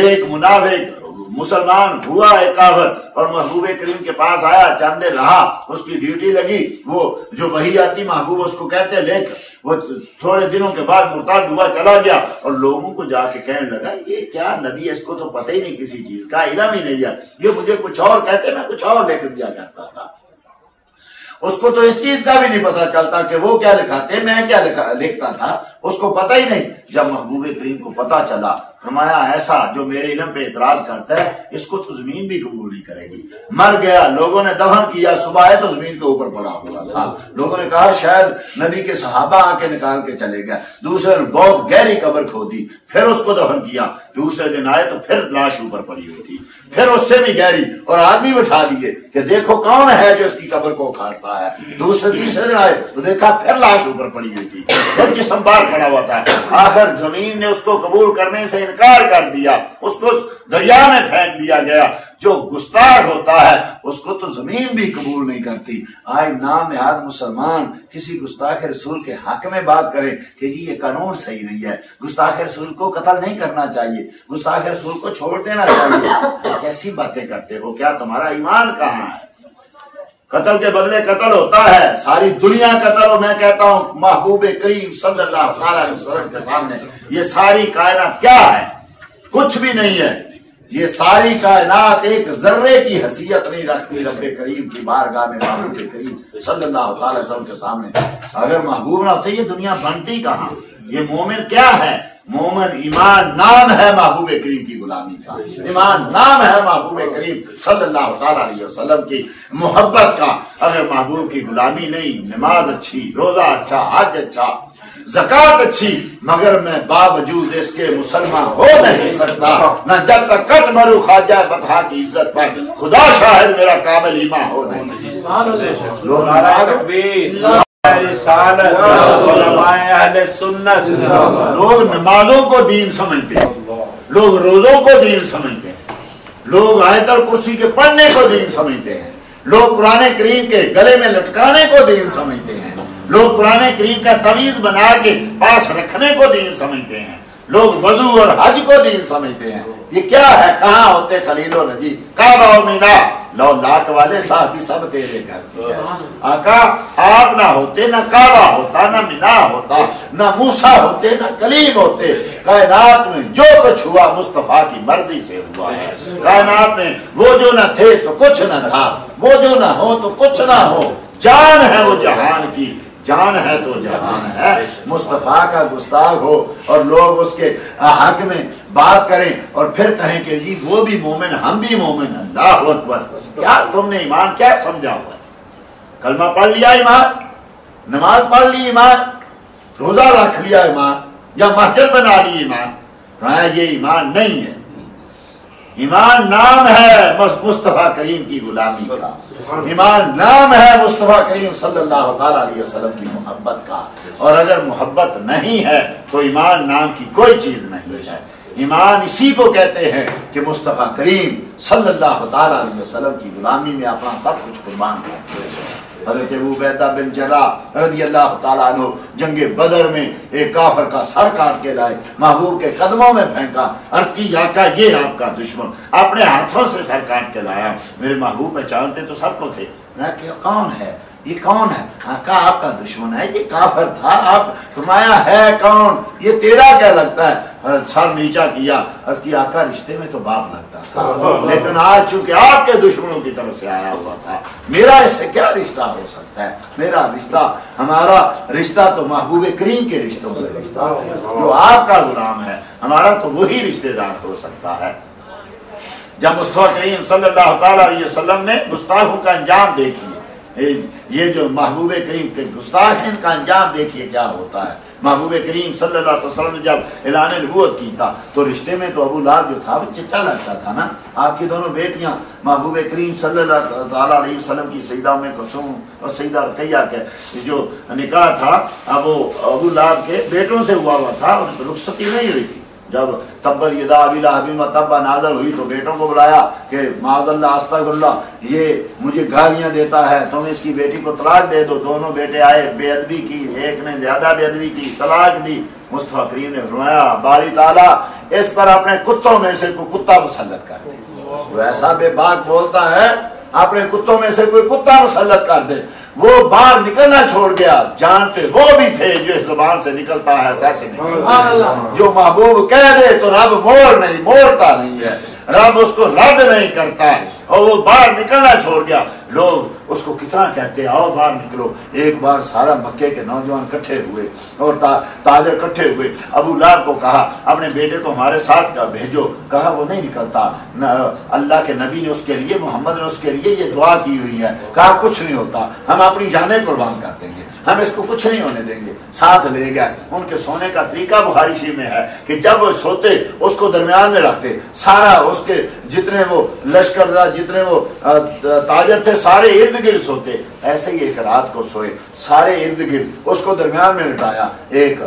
ایک منافق مسلمان ہوا ہے کافر اور محبوب کریم کے پاس آیا، چند دن رہا، اس کی ڈیوٹی لگی، وہ جو وحی آتی محبوب اس کو کہتے لکھ، وہ تھوڑے دنوں کے بعد مرتد ہوا چلا گیا اور لوگوں کو جا کے کہنے لگا یہ کیا نبی، اس کو تو پتہ ہی نہیں، کسی چیز کا علم ہی نہیں ہے، یہ مجھے کچھ اور کہتے میں کچھ اور لکھ دیا کرتا تھا۔ اس کو تو اس چیز کا بھی نہیں پتا چلتا کہ وہ کیا لکھاتے، میں کیا لکھتا تھا، اس کو پتہ ہی نہیں۔ جب محبوب کریم کو پتا چلا فرمایا ایسا جو میرے علم پہ اعتراض کرتا ہے اس کو تو زمین بھی قبول نہیں کرے گی۔ مر گیا، لوگوں نے دفن کیا، صبح ہے تو زمین کے اوپر پڑا ہوا تھا، لوگوں نے کہا شاید نبی کے صحابہ آ کے نکال کے چلے گئے، دوسرے نے بہت گہری قبر کھودی، پھر اس کو دفن کیا، دوسرے دن آئے تو پھر لاش اوپر پڑی ہوئی تھی، پھر اس سے بھی گہری، اور آدمی بٹھا دیے کہ دیکھو کون ہے جو اس کی قبر کو اکھاڑتا ہے، تیسرے دن آئے تو دیکھا پھر لاش اوپر پڑی ہوئی تھی، پھر جسم باہر کھڑا ہوا تھا۔ آخر زمین نے اس کو قبول کرنے سے انکار کر دیا، اس کو دریا میں پھینک دیا گیا۔ جو گستاخ ہوتا ہے اس کو تو زمین بھی قبول نہیں کرتی۔ آج نام نہاد مسلمان کسی گستاخ رسول کے حق میں بات کرے کہ جی یہ قانون صحیح نہیں ہے، گستاخ رسول کو قتل نہیں کرنا چاہیے، گستاخ رسول کو چھوڑ دینا چاہیے، کیسی باتیں کرتے ہو؟ کیا تمہارا ایمان کہاں ہے؟ قتل کے بدلے قتل ہوتا ہے، ساری دنیا قتل ہو۔ میں کہتا ہوں محبوب کریم صلی اللہ علیہ وسلم کے سامنے یہ ساری کائنات کیا ہے؟ کچھ بھی نہیں ہے۔ یہ ساری کائنات ایک ذرے کی حیثیت نہیں رکھتی رب کریم کی بارگاہ میں محبوب کریم صلی اللہ تعالی وسلم کے سامنے۔ اگر محبوب نہ ہوتے یہ دنیا بنتی کہاں؟ یہ مومن کیا ہے؟ مومن ایمان نام ہے محبوب کریم کی غلامی کا، ایمان نام ہے محبوب کریم صلی اللہ تعالی علیہ وسلم کی محبت کا۔ اگر محبوب کی غلامی نہیں، نماز اچھی، روزہ اچھا، حج اچھا، زکات اچھی، مگر میں باوجود اس کے مسلمان ہو نہیں سکتا، نہ جب تک کٹ مرو خواجہ بطحا کی عزت پر، خدا شاہد میرا کامل ایمان ہو نہیں سکتا۔ لوگ نمازوں کو دین سمجھتے ہیں، لوگ روزوں کو دین سمجھتے ہیں، لوگ آیت الکرسی کے پڑھنے کو دین سمجھتے ہیں، لوگ قرآن کریم کے گلے میں لٹکانے کو دین سمجھتے ہیں، لوگ قرآن کریم کا تعویذ بنا کے پاس رکھنے کو دین سمجھتے ہیں، لوگ وضو اور حج کو دین سمجھتے ہیں۔ یہ کیا ہے؟ کہاں ہوتے خلیل و نجی، کعبہ اور مینا، لو لاکھ والے صاحب بھی سب تیرے گھر کی ہے۔ آقا آپ نہ ہوتے نہ کعبہ ہوتا، نہ مینا ہوتا، نہ موسیٰ ہوتے، نہ کلیم ہوتے۔ کائنات میں جو کچھ ہوا مصطفیٰ کی مرضی سے ہوا ہے۔ کائنات میں وہ جو نہ تھے تو کچھ نہ تھا، وہ جو نہ ہو تو کچھ نہ ہو۔ جان ہے وہ جہان کی، جان ہے تو جہان ہے. مصطفیٰ کا گستاخ ہو اور لوگ اس کے حق میں بات کریں اور پھر کہیں کہ جی وہ بھی مومن ہم بھی مومن. اللہ اکبر. کیا تم نے ایمان کیا سمجھا ہوا ہے؟ کلمہ پڑھ لیا ایمان, نماز پڑھ لی ایمان, روزہ رکھ لیا ایمان, یا مسجد بنا لی ایمان. یہ ایمان نہیں ہے. ایمان نام ہے مصطفیٰ کریم کی غلامی کا, ایمان نام ہے مصطفیٰ کریم صلی اللہ تعالی علیہ وسلم کی محبت کا. اور اگر محبت نہیں ہے تو ایمان نام کی کوئی چیز نہیں ہے. ایمان اسی کو کہتے ہیں کہ مصطفیٰ کریم صلی اللہ تعالی علیہ وسلم کی غلامی میں اپنا سب کچھ قربان کرتے ہیں. حضرت ابو عبیدہ بن جراح رضی اللہ تعالیٰ عنہ جنگ بدر میں ایک کافر کا سر کاٹ کے لائے, محبوب کے قدموں میں پھینکا, عرض کی یا کا یہ آپ کا دشمن, اپنے ہاتھوں سے سر کاٹ کے لایا. میرے محبوب پہچانتے تو سب کو تھے. کہ کون ہے یہ, کون ہے؟ کہا آپ کا دشمن ہے, یہ کافر تھا. آپ فرمایا ہے کون, یہ تیرا کیا لگتا ہے؟ سر نیچا کیا, عرض کی آقا رشتے میں تو باپ لگتا تھا, لیکن آج چونکہ آپ کے دشمنوں کی طرف سے آیا ہوا تھا, میرا اس سے کیا رشتہ ہو سکتا ہے؟ میرا رشتہ, ہمارا رشتہ تو محبوب کریم کے رشتوں سے رشتہ ہے, جو آپ کا غلام ہے. ہمارا تو وہی رشتہ دار ہو سکتا ہے. جب مصطفیٰ کریم صلی اللہ تعالی علیہ وسلم نے گستاخوں کا انجام دیکھیے, یہ جو محبوب کریم کے گستاخ ہیں ان کا انجام دیکھیے کیا ہوتا ہے. محبوب کریم صلی اللہ علیہ وسلم نے جب اعلان نبوت کی تھا تو رشتے میں تو ابو لہب جو تھا وہ چچا لگتا تھا نا. آپ کی دونوں بیٹیاں محبوب کریم صلی اللہ تعالیٰ علیہ وسلم کی سیدہ ام کلثوم اور سیدہ رقیہ کے جو نکاح تھا وہ ابو لہب کے بیٹوں سے ہوا تھا, اور رخصتی نہیں ہوئی تھی. جب تبت یدا ابی لہب وتب نازل ہوئی تو بیٹوں کو بلایا کہ معاذ اللہ استغفر اللہ, یہ مجھے گالیاں دیتا ہے, تم اس کی بیٹی کو طلاق دے دو. دونوں بیٹے آئے, بے ادبی کی, ایک نے زیادہ بے ادبی کی, طلاق دی. مصطفیٰ کریم نے فرمایا باری تعالیٰ اس پر اپنے کتوں میں سے کوئی کتا مسلط کر دے. وہ ایسا بے باک بولتا ہے, اپنے کتوں میں سے کوئی کتا مسلط کر دے. وہ باہر نکلنا چھوڑ گیا, جانتے وہ بھی تھے جو اس زبان سے نکلتا ہے سچ نہیں. جو محبوب کہہ دے تو رب موڑتا نہیں ہے, رب اس کو رد نہیں کرتا, اور وہ باہر نکلنا چھوڑ گیا. لوگ اس کو کتنا کہتے آؤ باہر نکلو. ایک بار سارا مکے کے نوجوان کٹھے ہوئے اور تاجر کٹھے ہوئے. ابو لہب کو کہا اپنے بیٹے کو ہمارے ساتھ بھیجو. کہا وہ نہیں نکلتا, اللہ کے نبی نے اس کے لیے, محمد نے اس کے لیے یہ دعا کی ہوئی ہے. کہا کچھ نہیں ہوتا, ہم اپنی جانیں قربان کر دیں گے, ہم اس کو کچھ نہیں ہونے دیں گے. ساتھ لے گئے. ان کے سونے کا طریقہ بخاری شریف میں ہے کہ جب وہ سوتے اس کو درمیان میں رکھتے, سارا اس کے جتنے وہ لشکر جتنے وہ تاجر تھے سارے ارد گرد سوتے. ایسے ہی ایک رات کو سوئے, سارے ارد گرد, اس کو درمیان میں لٹایا. ایک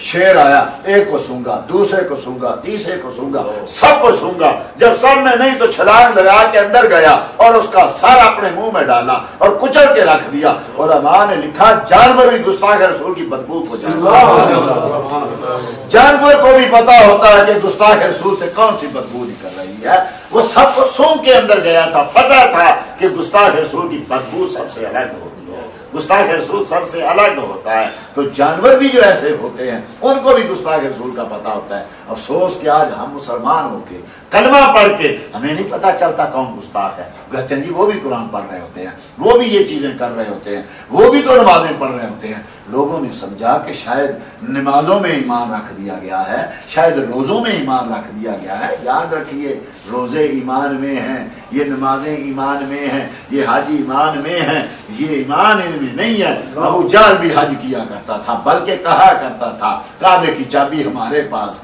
شیر آیا, ایک کو سونگا, دوسرے کو سونگا, تیسرے کو سونگا, سب کو سونگا. جب سب میں نہیں تو چھلانگ لگا کے اندر گیا اور اس کا سر اپنے منہ میں ڈالا اور کچل کے رکھ دیا. اور اماں نے لکھا جانور بھی گستاخ رسول کی بدبو کو جانتا ہے. جانور کو بھی پتا ہوتا ہے کہ گستاخ رسول سے کون سی بدبو نکل رہی ہے. وہ سب کو سونگ کے اندر گیا تھا, پتا تھا کہ گستاخ رسول کی بدبو سب سے الگ ہوتی ہے, گستاخ رسول سب سے الگ ہوتا ہے. تو جانور بھی جو ایسے ہوتے ہیں ان کو بھی گستاخ رسول کا پتا ہوتا ہے. افسوس کہ آج ہم مسلمان ہو کے کلمہ پڑھ کے ہمیں نہیں پتا چلتا کون گستاخ ہے. کہتے ہیں جی وہ بھی قرآن پڑھ رہے ہوتے ہیں, وہ بھی یہ چیزیں کر رہے ہوتے ہیں, وہ بھی تو نمازیں پڑھ رہے ہوتے ہیں. لوگوں نے سمجھا کہ شاید نمازوں میں ایمان رکھ دیا گیا ہے, شاید روزوں میں ایمان رکھ دیا گیا ہے. یاد رکھیے روزے ایمان میں ہیں, یہ نمازیں ایمان میں ہیں, یہ حج ایمان میں ہیں, یہ ایمان ان میں نہیں ہے. ابو جہل بھی حج کیا کرتا تھا, بلکہ کہا کرتا تھا کعبے کی چابی ہمارے پاس,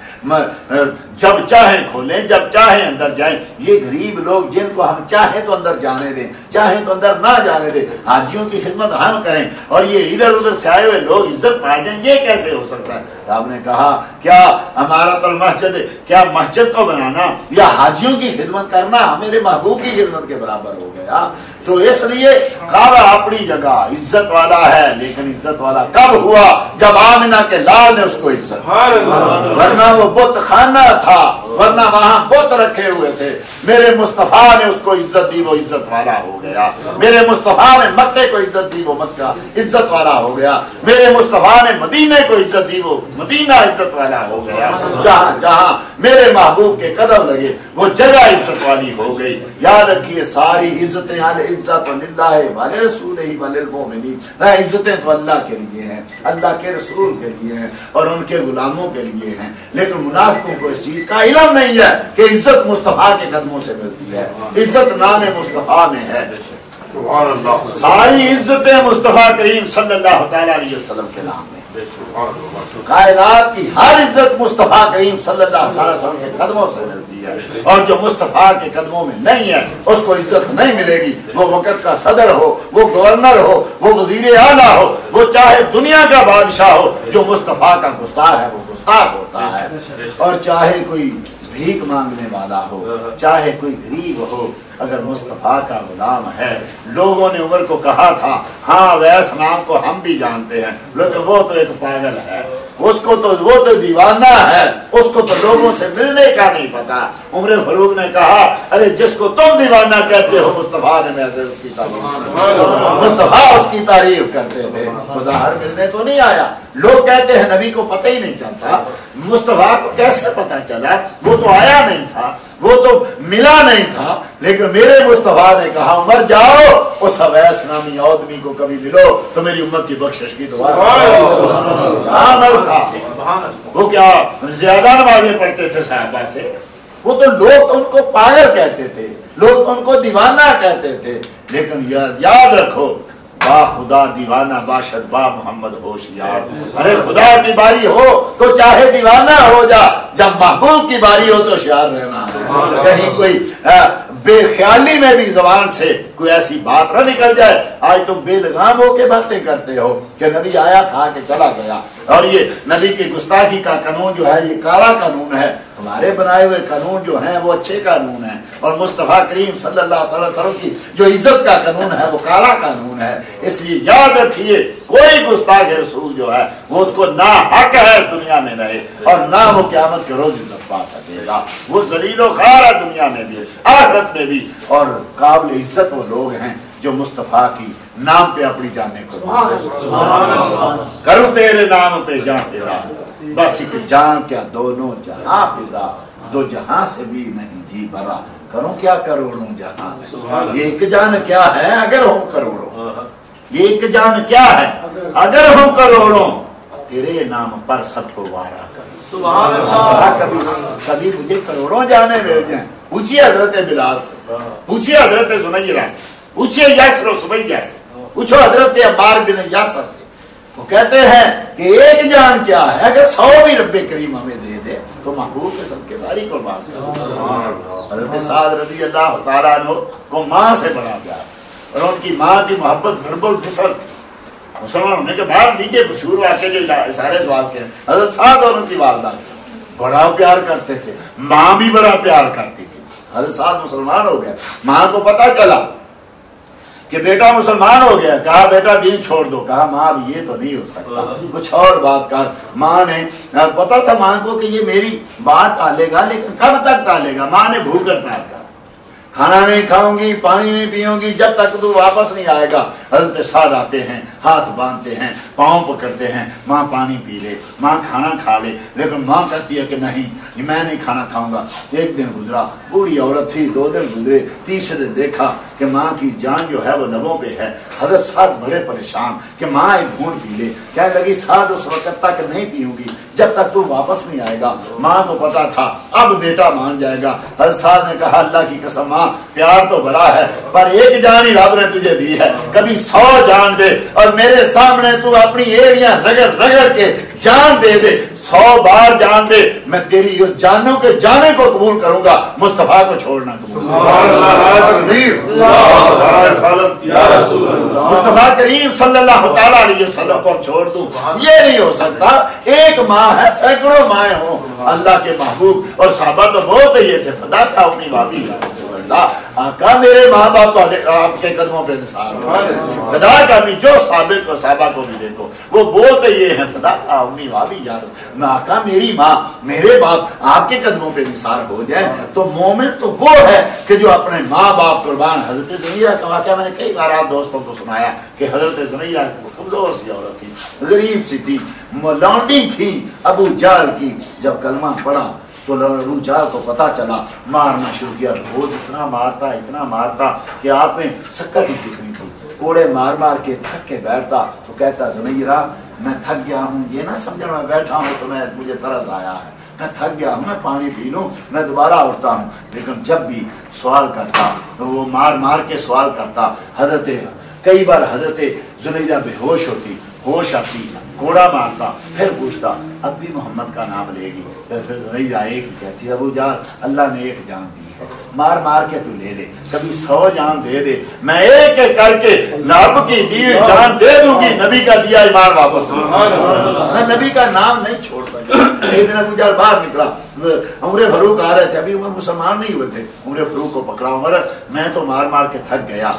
جب چاہیں کھولیں جب چاہیں اندر جائیں. یہ غریب لوگ جن کو ہم چاہیں تو اندر جانے دیں, چاہیں تو اندر نہ جانے دیں, حاجیوں کی خدمت ہم کریں اور یہ ادھر ادھر سے آئے ہوئے لوگ عزت پا جائیں, یہ کیسے ہو سکتا ہے؟ آپ نے کہا کیا عمارت المسجد, کیا مسجد کو بنانا یا حاجیوں کی خدمت کرنا میرے محبوب کی خدمت کے برابر ہو گیا؟ تو اس لیے کعبہ اپنی جگہ عزت والا ہے, لیکن عزت والا کب ہوا؟ جب آمنہ کے لال نے اس کو عزت, ورنہ وہ بت خانہ تھا, ورنہ وہاں بت رکھے ہوئے تھے. میرے مصطفیٰ نے اس کو عزت دی, وہ عزت والا ہو گیا. میرے مصطفیٰ نے مکے کو عزت دی, وہ مکہ عزت والا ہو گیا. میرے مصطفیٰ نے مدینے کو عزت دی, وہ مدینہ عزت والا ہو گیا. جہاں جہاں میرے محبوب کے قدم لگے وہ جگہ عزت والی ہو گئی. یاد رکھیے ساری عزتیں عزت للہ ولرسولہ وللمؤمنین. عزتیں تو اللہ کے لیے ہیں, اللہ کے رسول کے لیے ہیں اور ان کے غلاموں کے لیے ہیں, لیکن منافقوں کو اس چیز کا علم نہیں ہے کہ عزت مصطفیٰ کے قدموں سے ملتی ہے, عزت نام مصطفیٰ میں ہے. ساری عزتیں مصطفیٰ کریم صلی اللہ تعالیٰ علیہ وسلم کے نام میں. کائنات کی ہر عزت مصطفیٰ کریم صلی اللہ تعالیٰ وسلم کے قدموں سے ملتی ہے, اور جو مصطفیٰ کے قدموں میں نہیں ہے اس کو عزت نہیں ملے گی. وہ وقت کا صدر ہو, وہ گورنر ہو, وہ وزیر اعلیٰ ہو, وہ چاہے دنیا کا بادشاہ ہو, جو مصطفیٰ کا گستاخ ہے وہ گستاخ ہوتا ہے. اور چاہے کوئی بھیک مانگنے والا ہو, چاہے کوئی غریب ہو, اگر مصطفیٰ کا غلام ہے. لوگوں نے عمر کو کہا تھا ہاں ویس نام کو ہم بھی جانتے ہیں, لیکن وہ تو ایک پاگل ہے, اس کو تو وہ تو دیوانہ ہے, اس کو تو لوگوں سے ملنے کا نہیں پتا. عمر فاروق نے کہا ارے جس کو تم دیوانہ کہتے ہو مصطفیٰ نے میں سے اس کی تعریف, مصطفیٰ اس کی تعریف کرتے تھے. ظاہر ملنے تو نہیں آیا. لوگ کہتے ہیں نبی کو پتہ ہی نہیں چلتا. مصطفیٰ کو کیسے پتہ چلا؟ وہ تو آیا نہیں تھا, وہ تو ملا نہیں تھا. لیکن میرے مصطفیٰ نے کہا عمر جاؤ اس اویس نامی آدمی کو کبھی ملو تو میری امت کی بخشش کی دعا. عمل تھا وہ, کیا زیادہ نمازیں پڑھتے تھے صحابہ سے. وہ تو لوگ ان کو پاگل کہتے تھے, لوگ ان کو دیوانہ کہتے تھے. لیکن یاد رکھو با خدا دیوانہ باشد با محمد ہوشیار. ارے خدا کی باری ہو تو چاہے دیوانہ ہو جا, جب محبوب کی باری ہو تو ہوشیار رہنا. کہیں کوئی بے خیالی میں بھی زبان سے کوئی ایسی بات نہ نکل جائے. آج تم بے لگام ہو کے باتیں کرتے ہو کہ نبی آیا تھا کہ چلا گیا, اور یہ نبی کی گستاخی کا قانون جو ہے یہ کالا قانون ہے. ہمارے بنائے ہوئے قانون جو ہیں وہ اچھے قانون ہیں, اور مصطفیٰ کریم صلی اللہ علیہ وسلم کی جو عزت کا قانون ہے وہ کالا قانون ہے. اس لیے یاد رکھیے کوئی گستاخ رسول جو ہے وہ اس کو نہ حق ہے دنیا میں رہے, اور نہ وہ قیامت کے روز عزت پا سکے گا. وہ ذلیل و خوار ہے دنیا میں بھی آخرت میں بھی. اور قابل عزت وہ لوگ ہیں جو مصطفیٰ کی نام پہ اپنی جانے کو کرو تیرے نام پہ جان فدا, بس ایک جان کیا دونوں جہاں فدا, دو جہاں سے بھی نہیں جی بھرا, کروں کیا کروڑوں جہاں. یہ ایک جان کیا ہے اگر ہوں کروڑوں, یہ ایک جان کیا ہے اگر ہوں کروڑوں, تیرے نام پر سب کو وارا کر. کبھی مجھے کروڑوں جانے مل جائیں. پوچھیے حضرت بلال سے, پوچھیے حضرت زنیرہ سے, پوچھیے یاسر و سمیہ سے, پوچھو حضرت عمار بن یاسر سے. وہ کہتے ہیں کہ ایک جان کیا ہے اگر 100 بھی رب کریم ہمیں دے دے تو محبوب کے سب کے ساری قربان کر. حضرت سعد رضی اللہ تعالیٰ عنہ کو ماں سے بڑا پیار, اور ان کی ماں کی محبت ضرب الفصل. مسلمان ہونے کے بعد نیچے مشہور واقعے جو سارے سوال کے حضرت سعد اور ان کی والدہ بڑا پیار کرتے تھے, ماں بھی بڑا پیار کرتی تھی. حضرت سعد مسلمان ہو گیا, ماں کو پتا چلا کہ بیٹا مسلمان ہو گیا, کہا بیٹا دین چھوڑ دو. کہا ماں اب یہ تو نہیں ہو سکتا, کچھ اور بات کر. ماں نے پتا تھا ماں کو کہ یہ میری بات ٹالے گا, لیکن کب تک ٹالے گا. ماں نے بھوک ہڑتال کر, کھانا نہیں کھاؤں گی, پانی نہیں پیوں گی جب تک تو واپس نہیں آئے گا. حضرت سعد آتے ہیں, ہاتھ باندھتے ہیں, پاؤں پکڑتے ہیں, ماں پانی پی لے, ماں کھانا کھا لے. لیکن ماں کہتی ہے کہ نہیں میں نہیں کھانا کھاؤں گا. ایک دن گزرا, بوڑھی عورت تھی, 2 دن گزرے, تیسرے دن دیکھا کہ ماں کی جان جو ہے وہ لبوں پہ ہے. حضرت سعد بڑے پریشان کہ ماں ایک گھونٹ پی لے. کہنے لگی سعد اس وقت تک نہیں پیوں گی جب تک تو واپس نہیں آئے گا. ماں کو پتا تھا اب بیٹا مان جائے گا. حضرت سعد نے کہا اللہ کی قسم ماں پیار تو بڑا ہے پر ایک جان ہی رب نے تجھے دی ہے, کبھی 100 جان دے اور میرے سامنے تو اپنی ایڑیاں رگڑ رگڑ کے جان دے دے, 100 بار جان دے, میں تیری یہ جانوں کے جانے کو قبول کروں گا, مصطفیٰ کو چھوڑنا قبول. مصطفیٰ کریم صلی اللہ تعالیٰ علیہ وسلم کو چھوڑ دوں یہ نہیں ہو سکتا. ایک ماں ہے, سینکڑوں مائیں ہوں. اللہ کے محبوب اور صحابہ تو بہت یہ تھے, فدا کا اپنی بابی آقا میرے ماں باپ آپ کے قدموں پہ نثار ہو. خدا کا بھی جو ثابت و صحابہ کو بھی دیکھو وہ بولتے یہ ہیں فدا کا امی بابی یار. آقا میری ماں میرے باپ آپ کے قدموں پہ نثار ہو جائے تو مومن تو وہ ہے کہ جو اپنے ماں باپ قربان. حضرت زنیرہ کا واقعہ میں نے کئی بار آپ دوستوں کو سنایا کہ حضرت زنیرہ کمزور سی عورت تھی, غریب سی تھی, لونڈی تھی ابو جہل کی. جب کلمہ پڑھا تو ابو جہل کو پتا چلا، مارنا شروع کیا، روز اتنا مارتا کہ آپ میں سکت ہی کتنی تھی، کوڑے مار مار کے تھک کے بیٹھتا تو کہتا زنیرہ میں تھک گیا ہوں، یہ نہ سمجھنا میں بیٹھا ہوں تو مجھے ترس آیا ہے، میں تھک گیا ہوں، میں پانی پی لوں، میں دوبارہ اٹھتا ہوں۔ لیکن جب بھی سوال کرتا تو وہ مار مار کے سوال کرتا۔ کئی بار حضرت زنیرہ بے ہوش ہوتی، ہوش آتی، کوڑا مارتا، پھر پوچھتا اب بھی محمد کا نام لے گی؟ زنیرہ ایک کہتی ابو جہل اللہ نے ایک جان دی ہے، مار مار کے تو لے لے، کبھی 100 جان دے دے، میں ایک ایک کر کے رب کی دی جان دے دوں گی، نبی کا دیا ایمان واپس، میں نبی کا نام نہیں چھوڑ سکتا۔ ایک دن ابو جہل باہر نکلا، عمر فاروق آ رہے تھے، ابھی عمر مسلمان نہیں ہوئے تھے، عمر فاروق کو پکڑا، عمر میں تو مار مار کے تھک گیا،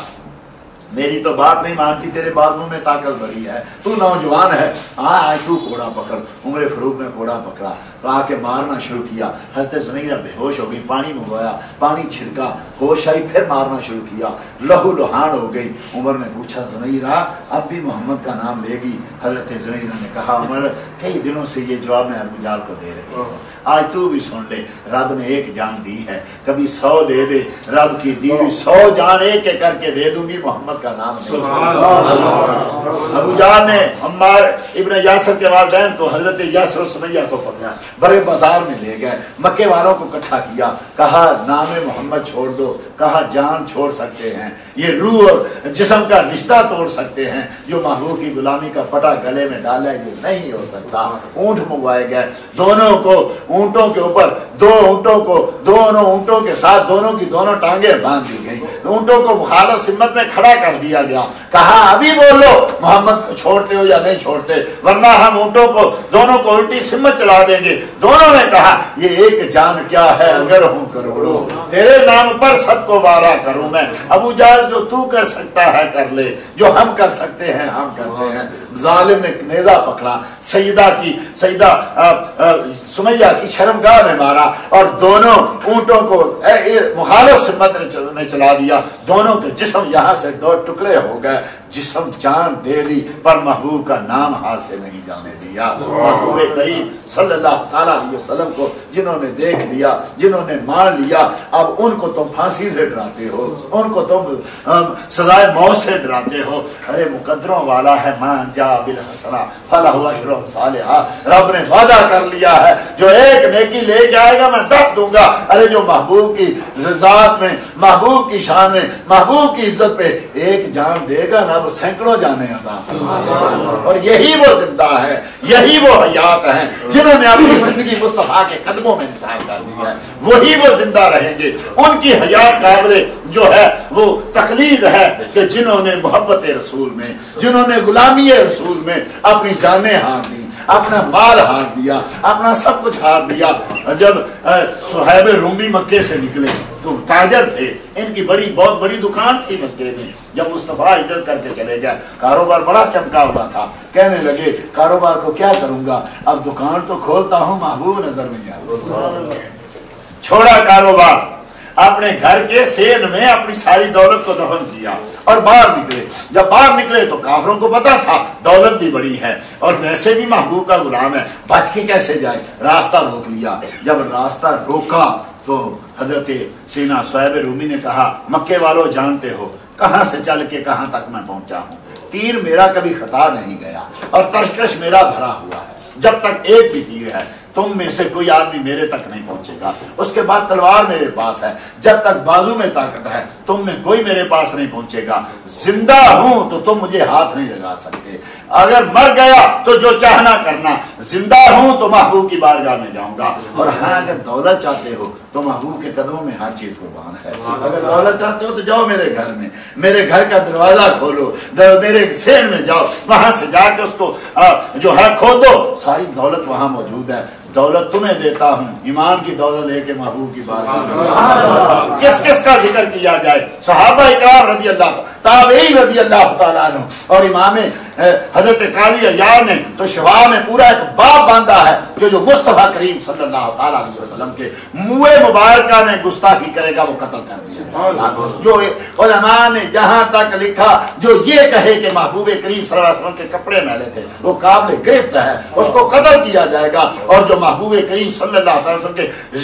میری تو بات نہیں مانتی، تیرے بازو میں طاقت بڑی ہے، تو نوجوان ہے، آج تو گھوڑا پکڑ۔ عمر فاروق نے گھوڑا پکڑا تو آ کے مارنا شروع کیا، حضرت زنیرہ بے ہوش ہو گئی، پانی منگوایا، پانی چھڑکا، ہوش آئی، پھر مارنا شروع کیا، لہو لہان ہو گئی۔ عمر نے پوچھا زنیرہ اب بھی محمد کا نام لے گی؟ حضرت زنیرہ نے کہا عمر کئی دنوں سے یہ جواب میں ابو جہل کو دے رہی ہوں، آج تو بھی سن لے، رب نے ایک جان دی ہے، کبھی 100 دے دے، رب کی دی 100 جان ایک ایک کر کے دے دوں گی، محمد کا نام نہیں۔ ابو جہل نے عمار ابن یاسر کے والدین کو، حضرت یاسر و سمیہ کو پکڑا، بڑے بازار میں لے گئے، مکے والوں کو اکٹھا کیا، کہا نام محمد چھوڑ دو، کہا جان چھوڑ سکتے ہیں، یہ روح اور جسم کا رشتہ توڑ سکتے ہیں، جو محبوب کی غلامی کا پٹا گلے میں ڈالا ہے یہ نہیں ہو سکتا۔ اونٹ منگوائے گئے، دونوں کو اونٹوں کے اوپر، دونوں اونٹوں کے ساتھ دونوں کی دونوں ٹانگیں باندھ دی گئی، اونٹوں کو مخالف سمت میں کھڑا کر دیا گیا، کہا ابھی بولو محمد کو چھوڑتے ہو یا نہیں چھوڑتے، ورنہ ہم اونٹوں کو دونوں کو الٹی سمت چلا دیں گے۔ دونوں نے کہا یہ ایک جان کیا ہے اگر ہوں کروڑوں، تیرے نام پر سب کو وارا کروں میں۔ ابو جہل جو تو کر سکتا ہے کر لے، جو ہم کر سکتے ہیں ہم کرتے ہیں۔ ظالم نے نیزہ پکڑا، سیدہ سمیہ کی شرمگاہ میں مارا اور دونوں اونٹوں کو مخالف سمت میں چلا دیا، دونوں کے جسم یہاں سے 2 ٹکڑے ہو گئے، جسم جان دے دی پر محبوب کا نام ہاتھ سے نہیں جانے دیا۔ محبوب کریم صلی اللہ تعالیٰ علیہ وسلم کو جنہوں نے دیکھ لیا، جنہوں نے مان لیا، اب ان کو تم پھانسی سے ڈراتے ہو، ان کو تم سزائے موت سے ڈراتے ہو۔ ارے مقدروں والا ہے، مان جا بالحسنہ فلہ عشر امثالہا، رب نے وعدہ کر لیا ہے جو ایک نیکی لے کے آئے گا میں 10 دوں گا۔ ارے جو محبوب کی ذات میں، محبوب کی شان میں، محبوب کی عزت پہ ایک جان دے گا نا، وہ سینکڑوں جانے عطا فرما دے گا۔ اور یہی وہ زندہ ہے، یہی وہ حیات ہیں جنہوں نے اپنی زندگی مصطفیٰ کے قدموں میں نثار کر دی ہے، وہی وہ زندہ رہیں گے۔ ان کی حیات قابل جو ہے وہ تقلید ہے کہ جنہوں نے محبت رسول میں، جنہوں نے غلامی رسول میں اپنی جانیں ہار دی، اپنا مال ہار دیا، اپنا سب کچھ ہار دیا۔ جب صہیب رومی مکے سے نکلے تو تاجر تھے، ان کی بہت بڑی دکان تھی مکے میں، جب مصطفیٰ ہجرت کر کے چلے گئے، کاروبار بڑا چمکا ہوا تھا، کہنے لگے کاروبار کو کیا کروں گا، اب دکان تو کھولتا ہوں محبوب نظر نہیں آتا۔ چھوڑا کاروبار، اپنے گھر کے سید میں اپنی ساری دولت کو دفن کیا اور باہر نکلے۔ جب باہر نکلے تو کافروں کو پتا تھا دولت بھی بڑی ہے اور ویسے بھی محبوب کا غلام ہے، بچ کے کیسے جائے، راستہ روک لیا۔ جب راستہ روکا تو حضرت سینا صہیب رومی نے کہا مکے والوں جانتے ہو کہاں سے چل کے کہاں تک میں پہنچا ہوں، تیر میرا کبھی خطا نہیں گیا اور تشکش میرا بھرا ہوا ہے، جب تک ایک بھی تیر ہے تم میں سے کوئی آدمی میرے تک نہیں پہنچے گا، اس کے بعد تلوار میرے پاس ہے، جب تک بازو میں طاقت ہے تم میں کوئی میرے پاس نہیں پہنچے گا، زندہ ہوں تو تم مجھے ہاتھ نہیں لگا سکتے، اگر مر گیا تو جو چاہنا کرنا، زندہ ہوں تو محبوب کی بارگاہ میں جاؤں گا۔ اور ہاں اگر دولت چاہتے ہو تو محبوب کے قدموں میں ہر چیز قربان ہے، اگر دولت چاہتے ہو تو جاؤ میرے گھر میں، میرے گھر کا دروازہ کھولو، میرے سین میں جاؤ، وہاں سے جا کے اس کو جو ہے کھودو، ساری دولت وہاں موجود ہے۔ دولت تمہیں دیتا ہوں، ایمان کی دولت لے کے محبوب کی بارگاہ میں۔ کس کس کا ذکر کیا جائے، صحابہ اکرام رضی اللہ تابعین رضی اللہ تعالیٰ عنہ اور امام حضرت قاضی عیاض نے تو شفا میں پورا ایک باب باندھا ہے کہ جو مصطفیٰ کریم صلی اللہ تعالیٰ علیہ وسلم کے منہ مبارکہ میں گستاخی کرے گا وہ قتل کر دیا. جو علماء نے جہاں تک لکھا جو یہ کہے کہ محبوب کریم صلی اللہ علیہ وسلم کے کپڑے میلے تھے وہ قابل گرفت ہے, اس کو قتل کیا جائے گا. اور جو محبوب کریم صلی اللہ علیہ وسلم کے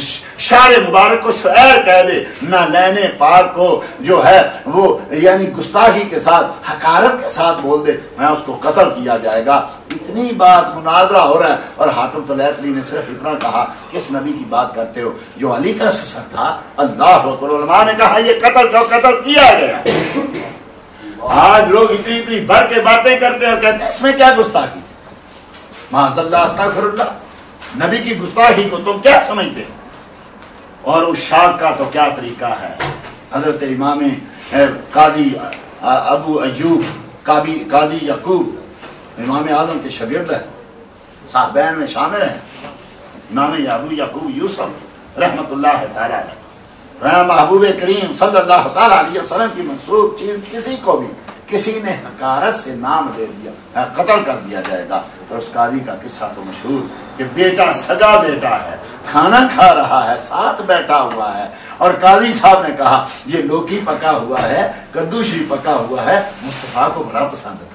شعر مبارک کو شعر کہہ دے, نہ لینے پاک کو جو ہے وہ یعنی گستاخی کے ساتھ حقارت کے ساتھ بول دے, میں اس کو قتل کیا جائے گا. اتنی بات مناظرہ ہو رہا ہے اور حاتم طلعتلی نے صرف اتنا کہا کس نبی کی بات کرتے ہو جو علی کا سسر تھا. اللہ اکبر. علماء نے کہا یہ قتل کیا گیا. آج لوگ اتنی بھر کے باتیں کرتے ہیں اور کہتے ہیں اس میں کیا گستاخی, معاذ اللہ استغفر اللہ. نبی کی گستاخی کو تم کیا سمجھتے ہو؟ اور اس شاک کا تو کیا طریقہ ہے. حضرت امام قاضی ابو ایوب قاضی یعقوب امام اعظم کے شاگرد ہیں, صاحبین میں شامل ہیں. امام ابو یعقوب یوسف رحمت اللہ تعالی علیہ محبوب کریم صلی اللہ تعالی علیہ وسلم کی منسوب چیز کسی کو بھی کسی نے حقارت سے نام دے دیا قتل کر دیا جائے گا. تو اس قاضی کا قصہ تو مشہور کہ بیٹا سگا بیٹا ہے, کھانا کھا رہا ہے, ساتھ بیٹھا ہوا ہے اور قاضی صاحب نے کہا یہ لوکی پکا ہوا ہے, کدو شری پکا ہوا ہے, مصطفیٰ کو بڑا پسند ہے.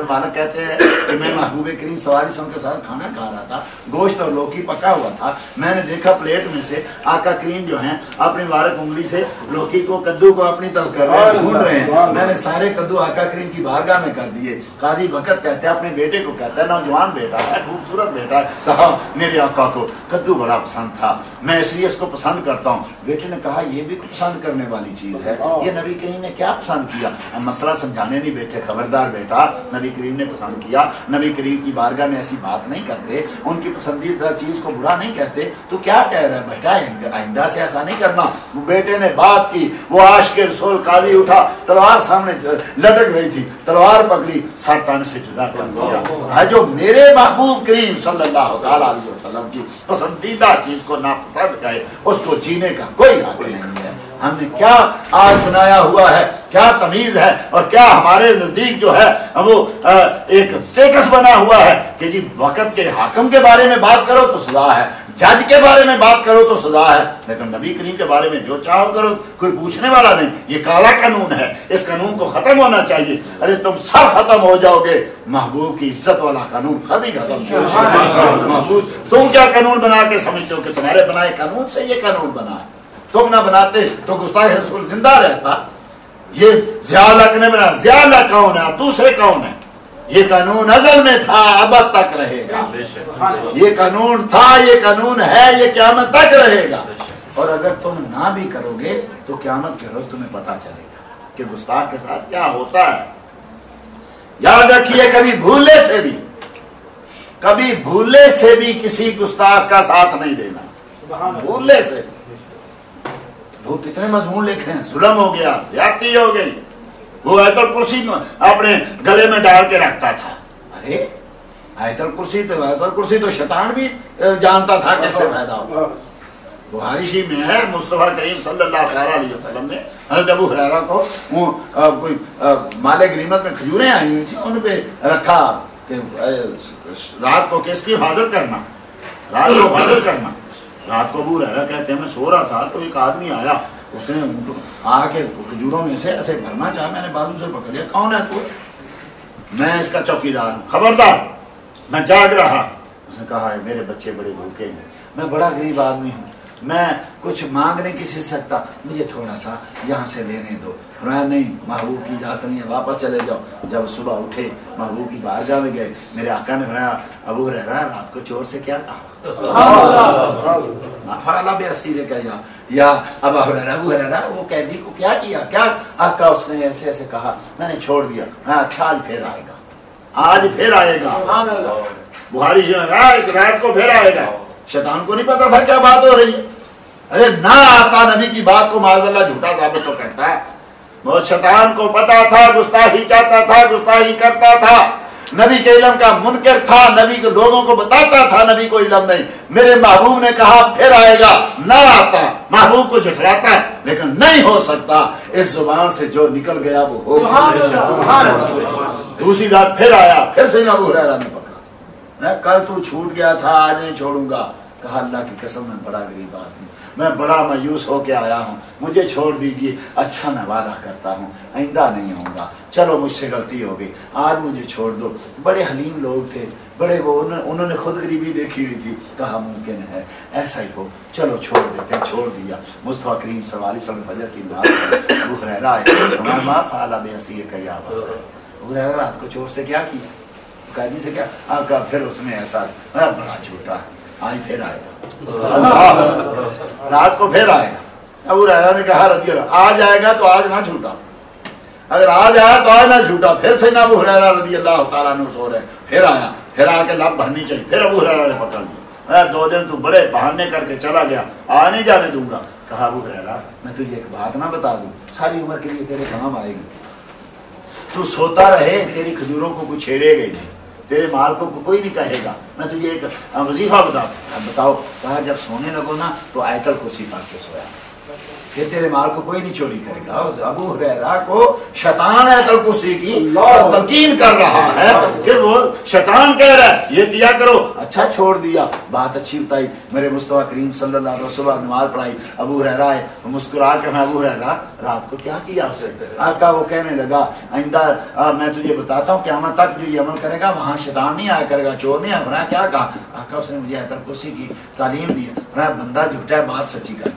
مالک کہتے ہیں کہ میں محبوب کریم صلی اللہ علیہ وسلم کے ساتھ کھانا کھا رہا تھا, گوشت اور لوکی پکا ہوا تھا, میں نے دیکھا پلیٹ میں سے آقا کریم جو ہیں اپنی مبارک انگلی سے لوکی کو کدو کو اپنی طرف کر رہے ہیں, ڈھونڈ رہے ہیں. میں نے سارے کدو آقا کریم کی بارگاہ میں کر دیے. قاضی وقت کہتے ہیں اپنے بیٹے کو کہتا ہے, نوجوان بیٹا ہے, خوبصورت بیٹا ہے, کہا میرے آقا کو کدو بڑا پسند تھا, میں اس لیے اس کو پسند کرتا ہوں. بیٹے نے کہا یہ بھی کچھ پسند کرنے والی چیز ہے, یہ نبی کریم نے کیا پسند کیا؟ ہم مسئلہ سمجھانے نہیں بیٹھے, خبردار بیٹا نبی کریم نے پسند کیا, نبی کریم کی بارگاہ میں ایسی بات نہیں کرتے, ان کی پسندیدہ چیز کو برا نہیں کہتے, تو کیا کہہ رہا ہے بیٹا آئندہ سے ایسا نہیں کرنا. وہ بیٹے نے بات کی, وہ عاشق رسول قاضی اٹھا, تلوار سامنے لٹک رہی تھی, تلوار پکڑی, سر تن سے جدا کر دیا. جو میرے محبوب کریم صلی اللہ تعالی علیہ وسلم کی پسندیدہ چیز کو ناپسند کرے اس کو جینے کا کوئی حق نہیں ہے. ہم نے کیا آج بنایا ہوا ہے, کیا تمیز ہے اور کیا ہمارے نزدیک جو ہے وہ ایک سٹیٹس بنا ہوا ہے کہ جی وقت کے حاکم کے بارے میں بات کرو تو سزا ہے, جج کے بارے میں بات کرو تو سزا ہے, لیکن نبی کریم کے بارے میں جو چاہو کرو کوئی پوچھنے والا نہیں. یہ کالا قانون ہے, اس قانون کو ختم ہونا چاہیے. ارے تم سب ختم ہو جاؤ گے, محبوب کی عزت والا قانون کبھی ختم نہیں. محبوب تم کیا قانون بنا کے سمجھتے ہو کہ تمہارے بنائے قانون سے یہ قانون بنا ہے؟ تم نہ بناتے تو گستاخ رسول زندہ رہتا. یہ ضیاء الحق نے بنا. ضیاء الحق کون ہے, دوسرے کون ہے؟ یہ قانون ازل میں تھا, ابد تک رہے گا. یہ قانون تھا, یہ قانون ہے, یہ قیامت تک رہے گا. اور اگر تم نہ بھی کرو گے تو قیامت کے روز تمہیں پتا چلے گا کہ گستاخ کے ساتھ کیا ہوتا ہے. یاد رکھیے کبھی بھولے سے بھی کسی گستاخ کا ساتھ نہیں دینا. بھولے سے وہ کتنے مضمون لکھ رہے ہیں, ظلم ہو گیا, زیادتی ہو گئی. وہ آیت الکرسی اپنے گلے میں ڈال کے رکھتا تھا. ارے آیت الکرسی تو شیطان بھی جانتا تھا کس سے فائدہ ہوگا. بخاری شریف میں ہے مصطفیٰ کریم صلی اللہ علیہ وسلم نے حضرت ابو ہریرہ کو کوئی مال غنیمت میں کھجوریں آئی ہوئی تھی, ان پہ رکھا کہ رات کو کس کی حفاظت کرنا, رات کو حفاظت کرنا. رات کو ابو ہریرہ کہتے ہیں میں سو رہا تھا تو ایک آدمی آیا, اس نے آ کے کھجوروں میں سے ایسے بھرنا چاہا, میں نے بازو سے پکڑ لیا. کون ہے تو؟ میں اس کا چوکیدار ہوں, خبردار میں جاگ رہا. اس نے کہا میرے بچے بڑے بھوکے ہیں, میں بڑا غریب آدمی ہوں, میں کچھ مانگ نہیں کسی سے سکتا, مجھے تھوڑا سا یہاں سے لینے دو. نہیں, محبوب کی اجازت نہیں ہے, واپس چلے جاؤ. جب صبح اٹھے محبوب کی بارگاہ میں گئے, میرے آقا نے فرمایا ابو ہریرہ رات کو چور سے کیا کہا؟ یا ابو ہریرہ وہ قیدی کو کیا کیا, کیا آقا اس نے ایسے ایسے کہا, میں نے چھوڑ دیا. اچھا آج پھر آئے گا, آج پھر آئے گا. بخاری رات کو پھر آئے گا. شیطان کو نہیں پتا تھا کیا بات ہو رہی ہے. ارے نہ آتا نبی کی بات کو معاذ اللہ جھوٹا ثابت تو کرتا ہے. بہت شیطان کو پتا تھا, گستاخی چاہتا تھا, گستاخی کرتا تھا, نبی کے علم کا منکر تھا، نبی کو لوگوں کو بتاتا تھا نبی کو علم نہیں. میرے محبوب نے کہا پھر آئے گا، نہ آتا. محبوب کو جھٹلاتا ہے لیکن نہیں ہو سکتا. اس زبان سے جو نکل گیا وہ ہو گیا. دوسری رات پھر آیا، پھر سے ابو ہریرہ نے پکڑا. کل تو چھوٹ گیا تھا، آج نہیں چھوڑوں گا. کہا اللہ کی قسم میں بڑا غریب آدمی، میں بڑا مایوس ہو کے آیا ہوں، مجھے چھوڑ دیجئے. اچھا میں وعدہ کرتا ہوں آئندہ نہیں ہوں گا. چلو مجھ سے غلطی ہو گئی، آج مجھے چھوڑ دو. بڑے حلیم لوگ تھے، بڑے وہ انہوں نے خود غریبی دیکھی ہوئی تھی. کہا ممکن ہے ایسا ہی ہو، چلو چھوڑ دیتے. چھوڑ دیا. مصطفیٰ کریم صلی اللہ علیہ وسلم فجر کی نماز ابو ہریرہ آئے. ما فعل بعصیرک یا ابا ہریرہ. ابو ہریرہ رات کو چور سے کیا کیا؟ قیدی سے کیا؟ آپ کا پھر اس نے احساس بڑا جھوٹا ہے، آج پھر آئے گا. اللہ رات کو پھر آئے گا. ابو ہریرہ نے کہا رضی اللہ آج آئے گا تو آج نہ جھوٹا، اگر آج آیا تو آج نہ جھوٹا. پھر سے نہ ابو ہریرہ رضی اللہ تعالیٰ عنہ سو رہے، پھر آیا، پھر آ کے لب بھرنی چاہیے. پھر ابو ہریرہ نے پکڑ لیا. 2 دن تو بڑے بہانے کر کے چلا گیا، آ نہیں جانے دوں گا. کہا ابو ہریرہ میں تجھے ایک بات نہ بتا دوں، ساری عمر کے لیے تیرے کام آئے گی. تو سوتا رہے، تیری کھجوروں کو کوئی چھیڑے گا نہیں، تیرے مال کو کوئی نہیں کہے گا. میں تجھے ایک وظیفہ بتاؤ. کہا جب سونے لگو نا تو آیت الکرسی پڑھ کے سویا، پھر تیرے مال کو کوئی نہیں چوری کرے گا. ابو ہریرہ کو شیطان آیت الکرسی کی تلقین کر رہا ہے کہ وہ شیطان کہہ رہا ہے یہ کیا کرو. اچھا چھوڑ دیا، بات اچھی بتائی. میرے مصطفیٰ کریم صلی اللہ علیہ وسلم نماز پڑھائی. ابو ہریرہ آئے مسکرا کے، میں ابو ہریرہ رات کو کیا کیا اس سے؟ آقا وہ کہنے لگا آئندہ میں تجھے بتاتا ہوں قیامت تک جو یہ عمل کرے گا وہاں شیطان نہیں آیا کرے گا، چور نہیں آیا. کیا کہا؟ آقا اس نے مجھے آیت الکرسی کی تعلیم دی. بندہ جھوٹا ہے بات سچی کر،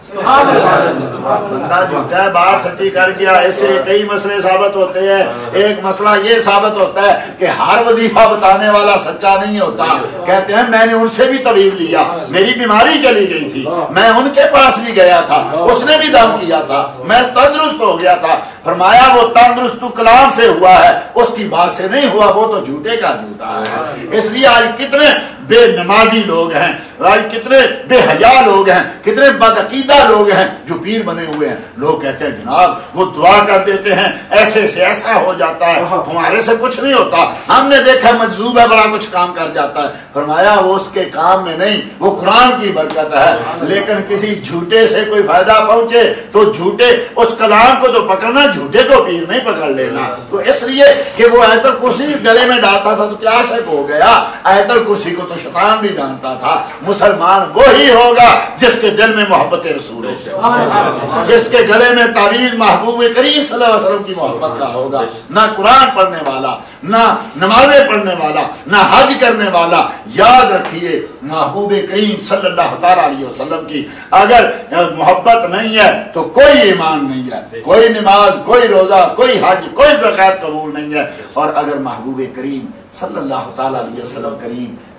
بندہ جھوٹا ہے بات سچی کر گیا. اس سے کئی مسئلے ثابت ہوتے ہیں. ایک مسئلہ یہ ثابت ہوتا ہے کہ ہر وظیفہ بتانے والا سچا نہیں ہوتا. کہتے ہیں میں نے ان سے بھی طویل لیا، میری بیماری چلی گئی تھی، میں ان کے پاس بھی گیا تھا، اس نے بھی دم کیا تھا، میں تندرست ہو گیا تھا. فرمایا وہ تندرست تو کلام سے ہوا ہے، اس کی بات سے نہیں ہوا، وہ تو جھوٹے کا جھوٹا ہے. اس لیے آج کتنے بے نمازی لوگ ہیں، آج کتنے بے حیا لوگ ہیں، کتنے بدعقیدہ لوگ ہیں جو پیر بنے ہوئے ہیں. لوگ کہتے ہیں جناب وہ دعا کر دیتے ہیں ایسے سے ایسا ہو جاتا ہے، تمہارے سے کچھ نہیں ہوتا، ہم نے دیکھا مجذوب ہے بڑا کچھ کام کر جاتا ہے. فرمایا وہ اس کے کام میں نہیں، وہ قرآن کی برکت ہے. لیکن کسی جھوٹے سے کوئی فائدہ پہنچے تو جھوٹے اس کلام کو تو پکڑنا، جھوٹے کو پیر نہیں پکڑ لینا. تو اس لیے کہ وہ آیت الکرسی گلے میں ڈالتا تھا تو کیا شک ہو گیا؟ آیت الکرسی کو تو شیطان بھی جانتا تھا. مسلمان وہی ہوگا جس کے دل میں محبت رسول ہو، جس کے گلے میں تعویذ محبوب کریم صلی اللہ علیہ وسلم کی محبت کا ہوگا. نہ قرآن پڑھنے والا، نہ نمازیں پڑھنے والا، نہ حج کرنے والا. یاد رکھیے محبوب کریم صلی اللہ تعالیٰ علیہ وسلم کی اگر محبت نہیں ہے تو کوئی ایمان نہیں ہے، کوئی نماز، کوئی روزہ، کوئی حج، کوئی زکوٰۃ قبول نہیں ہے. اور اگر محبوب کریم صلی اللہ تعالیٰ علیہ وسلم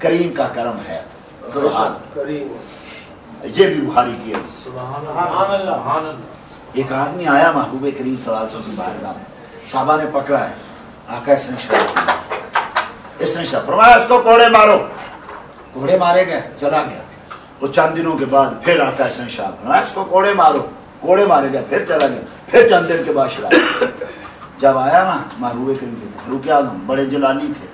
کریم کا کرم ہے. سبحان یہ بھی بخاری کی ہے. ایک آدمی آیا محبوب کریم صلی اللہ علیہ وسلم کی بارگاہ میں، صحابہ نے پکڑا ہے. آقا اس نے شراب پیا، اس نے شراب. فرمایا اس کو کوڑے مارو. کوڑے مارے گئے، چلا گیا. وہ چند دنوں کے بعد پھر آقا اس نے شراب. فرمایا اس کو کوڑے مارو. کوڑے مارے گئے، پھر چلا گیا. پھر چند دن کے بعد شراب. جب آیا نا محبوب کریم کے فاروق اعظم بڑے جلالی تھے.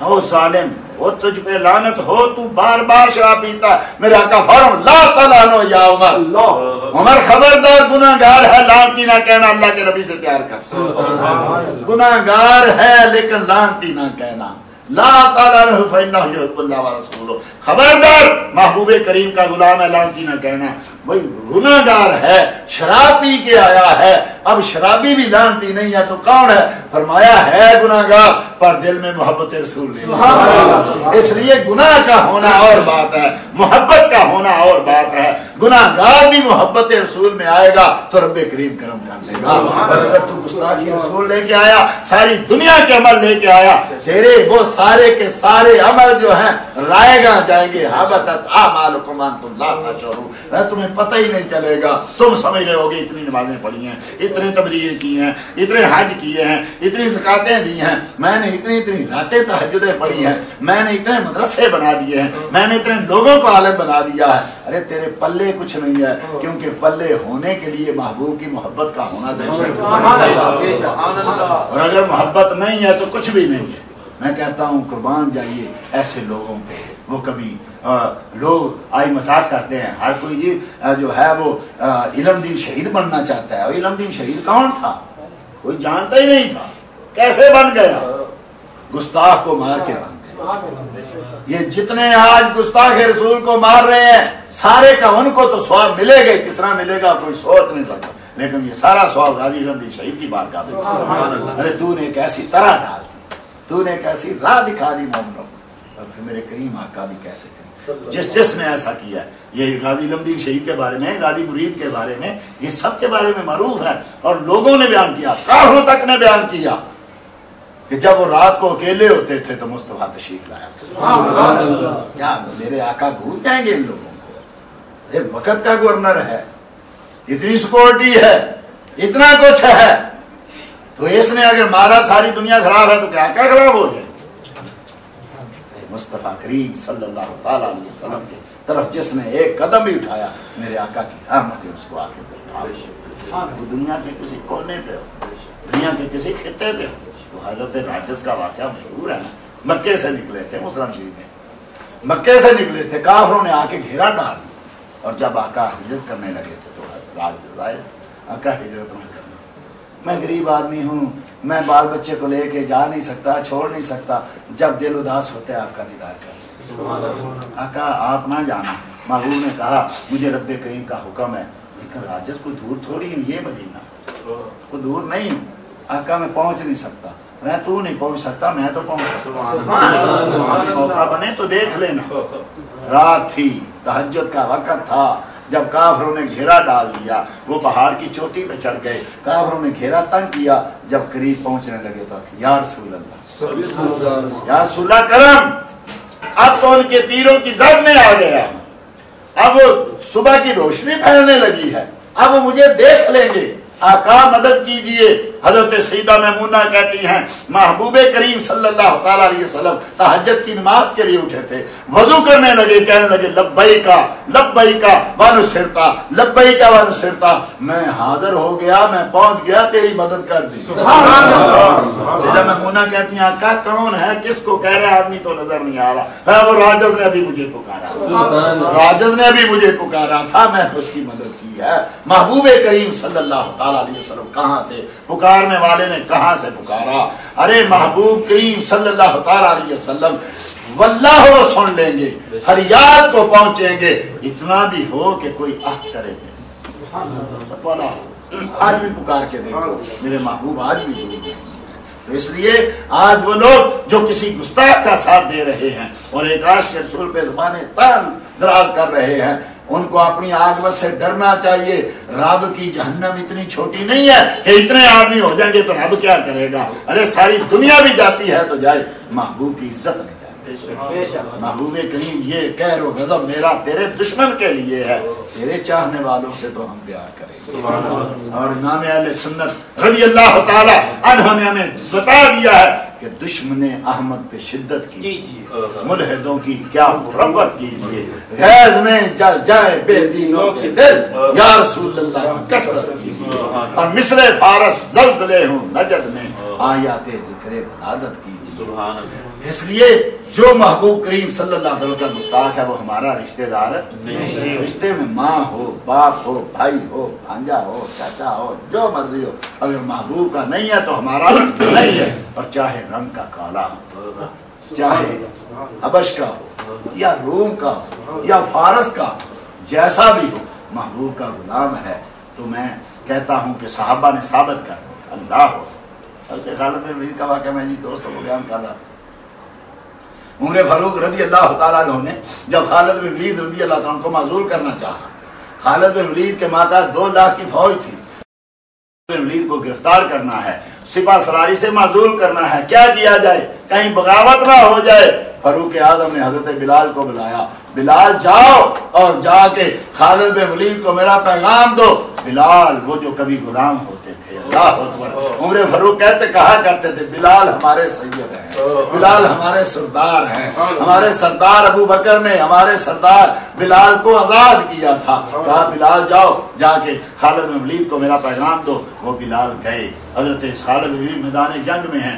او ظالم، وہ تجھ پہ لعنت ہو، تو بار بار شراب پیتا. میرے آقا فوراً لا تلعنو یا عمر، عمر خبردار گناہگار ہے، لعنتی نہ کہنا. اللہ کے نبی سے پیار کر، گناہگار ہے لیکن لعنتی نہ کہنا. لا تلعنہ فإنہ یحب اللہ ورسولہ، خبردار محبوب کریم کا غلام ہے، لعنتی نہ کہنا. وہی گناہگار ہے، شراب پی کے آیا ہے. اب شرابی بھی لعنتی نہیں ہے تو کون ہے؟ فرمایا ہے گناہگار پر دل میں محبت رسول نہیں. اس لیے گناہ کا ہونا اور بات ہے، محبت کا ہونا اور بات ہے. گناہگار بھی محبت رسول میں آئے گا تو رب کریم کرم کر لے گا. اور اگر تو گستاخی رسول لے کے آیا، ساری دنیا کے عمل لے کے آیا، تیرے وہ سارے کے سارے عمل جو ہیں رائے گا جائیں گے. حبطت اعمالکم وانتم لا تشعرون، تمہیں پتہ ہی نہیں چلے گا. تم سمجھ رہے ہوگے اتنی نمازیں پڑھی ہیں، اتنے تبلیغیں کی ہیں، اتنے حج کیے ہیں، اتنی زکاتیں دی ہیں، میں نے اتنی راتیں تہجدیں پڑھی ہیں، میں نے اتنے مدرسے بنا دیے ہیں، میں نے اتنے لوگوں کو عالم بنا دیا ہے. ارے تیرے پلے کچھ نہیں ہے، کیونکہ پلے ہونے کے لیے محبوب کی محبت کا ہونا ضروری ہے. اور اگر محبت نہیں ہے تو کچھ بھی نہیں ہے. میں کہتا ہوں قربان جائیے ایسے لوگوں پہ. وہ کبھی لوگ آئی مذاق کرتے ہیں، ہر کوئی جی جو ہے وہ علم دین شہید بننا چاہتا ہے. اور علم دین شہید کون تھا؟ کوئی جانتا ہی نہیں تھا. کیسے بن گیا؟ گستاخ کو مار کے بن گیا. یہ جتنے آج گستاخ رسول کو مار رہے ہیں سارے کا ان کو تو ثواب ملے گا. کتنا ملے گا کوئی سوچ نہیں سکتا، لیکن یہ سارا ثواب غازی علم دین شہید کی بات کا. ارے تو نے ایک ایسی طرح ڈال دی، تو نے ایک ایسی راہ دکھا دی مومنوں کو. اور پھر میرے کریم آقا بھی کیسے کریں، جس نے ایسا کیا ہے. یہ غازی علم دین شہید کے بارے میں، غازی مرید کے بارے میں، یہ سب کے بارے میں معروف ہے. اور لوگوں نے بیان کیا، کافروں تک نے بیان کیا کہ جب وہ رات کو اکیلے ہوتے تھے تو مصطفیٰ تشریف لایا. کیا میرے آقا بھول جائیں گے ان لوگوں کو؟ یہ وقت کا گورنر ہے، اتنی سیکورٹی ہے، اتنا کچھ ہے، تو اس نے اگر مارا ساری دنیا خراب ہے تو کیا آقا خراب ہو جائے؟ مصطفیٰ کریم صلی اللہ تعالی علیہ وسلم کے طرف جس نے ایک قدم بھی اٹھایا، میرے آقا کی رحمت ہے اس کو آگے بڑھا. وہ دنیا کے کسی کونے پہ ہو، دنیا کے کسی خطے پہ ہو. وہ حضرت راجس کا واقعہ مشہور ہے نا. مکے سے نکلے تھے مسلم شریف میں، مکے سے نکلے تھے، کافروں نے آ کے گھیرا ڈال دیا. اور جب آقا ہجرت کرنے لگے تھے تو راج آقا ہجرت میں کرنا، میں غریب آدمی ہوں، میں بال بچے کو لے کے جا نہیں سکتا، چھوڑ نہیں سکتا. جب دل اداس ہوتا ہے آپ کا دیدار کر. آقا آپ نہ جانا. محبوب نے کہا مجھے رب کریم کا حکم ہے، لیکن راجس کو دور تھوڑی ہوں، یہ مدینہ کو دور نہیں ہوں. آقا میں پہنچ نہیں سکتا. میں تو نہیں پہنچ سکتا، میں تو پہنچ سکتا. موقع بنے تو دیکھ لینا. رات تھی، تہجد کا وقت تھا، جب کافروں نے گھیرا ڈال دیا. وہ پہاڑ کی چوٹی پہ چڑھ گئے، کافروں نے گھیرا تنگ کیا. جب قریب پہنچنے لگے تو یا رسول اللہ، یا رسول اللہ کرم. اب تو ان کے تیروں کی زد میں آ گیا. اب وہ صبح کی روشنی پھیلنے لگی ہے، اب وہ مجھے دیکھ لیں گے. آقا مدد کیجئے. حضرت سیدہ میمونہ کہتی ہیں محبوب کریم صلی اللہ تعالی علیہ وسلم تہجد کی نماز کے لیے اٹھے تھے، وضو کرنے لگے، کہنے لگے لبیکا لبیکا ونصرتا لبیکا ونصرتا. میں حاضر ہو گیا، میں پہنچ گیا، تیری مدد کر دی. سیدہ میمونہ کہتی ہیں آقا کون ہے، کس کو کہہ رہے؟ آدمی تو نظر نہیں آ رہا ہے. وہ راجز نے ابھی مجھے پکارا، راجز نے ابھی مجھے پکارا تھا، میں اس کی مدد کی ہے. محبوب کریم صلی اللہ تعالی علیہ وسلم کہاں تھے؟ پکارنے والے نے کہاں سے پکارا؟ ارے محبوب کریم صلی اللہ تعالی علیہ وسلم واللہ وہ سن لیں گے، فریاد کو پہنچیں گے. اتنا بھی ہو کہ کوئی آہ کرے گے. آج بھی پکار کے دیکھو، میرے محبوب آج بھی دور ہیں. تو اس لیے آج وہ لوگ جو کسی گستاخ کا ساتھ دے رہے ہیں اور ایک عاشق رسول پہ زبانیں تان دراز کر رہے ہیں، ان کو اپنی عاقبت سے ڈرنا چاہیے. رب کی جہنم اتنی چھوٹی نہیں ہے کہ اتنے آدمی ہو جائیں گے تو رب کیا کرے گا. ارے ساری دنیا بھی جاتی ہے تو جائے، محبوب کی عزت نہیں جائے. محبوب کریم یہ کہر و غضب میرا تیرے دشمن کے لیے ہے، تیرے چاہنے والوں سے تو ہم پیار کریں. اور امام اہل سنت رضی اللہ تعالی عنہ نے ہمیں بتا دیا ہے کہ دشمن احمد پہ شدت کیجیے، ملحدوں کی کیا مربت کیجیے. غیظ میں جل جائے بے دینوں کے دل، یا رسول اللہ کی کثرت کیجیے. اور مصر فارس زلزلے ہوں نجد میں، آیات ذکر ولادت کیجیے. اس لیے جو محبوب کریم صلی اللہ علیہ وسلم کا گستاخ ہے وہ ہمارا رشتہ دار نہیں. رشتے میں ماں ہو، باپ ہو، بھائی ہو، بھانجا ہو، چاچا ہو، جو مرضی ہو، اگر محبوب کا نہیں ہے تو ہمارا نہیں ہے. اور چاہے رنگ کا کالا ہو، چاہے حبش کا ہو یا روم کا ہو یا فارس کا ہو، جیسا بھی ہو، محبوب کا غلام ہے. تو میں کہتا ہوں کہ صحابہ نے ثابت کر دیا. اللہ ہو. حضرت خالد بن ولید کا واقعہ میں جی دوستوں کو بیان کر رہا. عمر فاروق رضی اللہ تعالیٰ عنہ نے جب خالد بن ولید رضی اللہ عنہ کو معزول کرنا چاہا، خالد بن ولید کے ماتا 2 لاکھ کی فوج تھی. خالد بن ولید کو گرفتار کرنا ہے، سپاہ سالاری سے معزول کرنا ہے. کیا کیا جائے کہیں بغاوت نہ ہو جائے. فاروق اعظم نے حضرت بلال کو بلایا. بلال جاؤ اور جا کے خالد بن ولید کو میرا پیغام دو. بلال وہ جو کبھی غلام ہوتے تھے، اللہ اکبر، عمر فاروق کہا کرتے تھے بلال ہمارے سید ہیں، بلال ہمارے سردار ہیں. ہمارے سردار ابو بکر نے ہمارے سردار بلال کو آزاد کیا تھا. کہا بلال جاؤ جا کے خالد بن ولید کو میرا پیغام دو. وہ بلال گئے. حضرت خالد بن ولید میدان جنگ میں ہیں،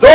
2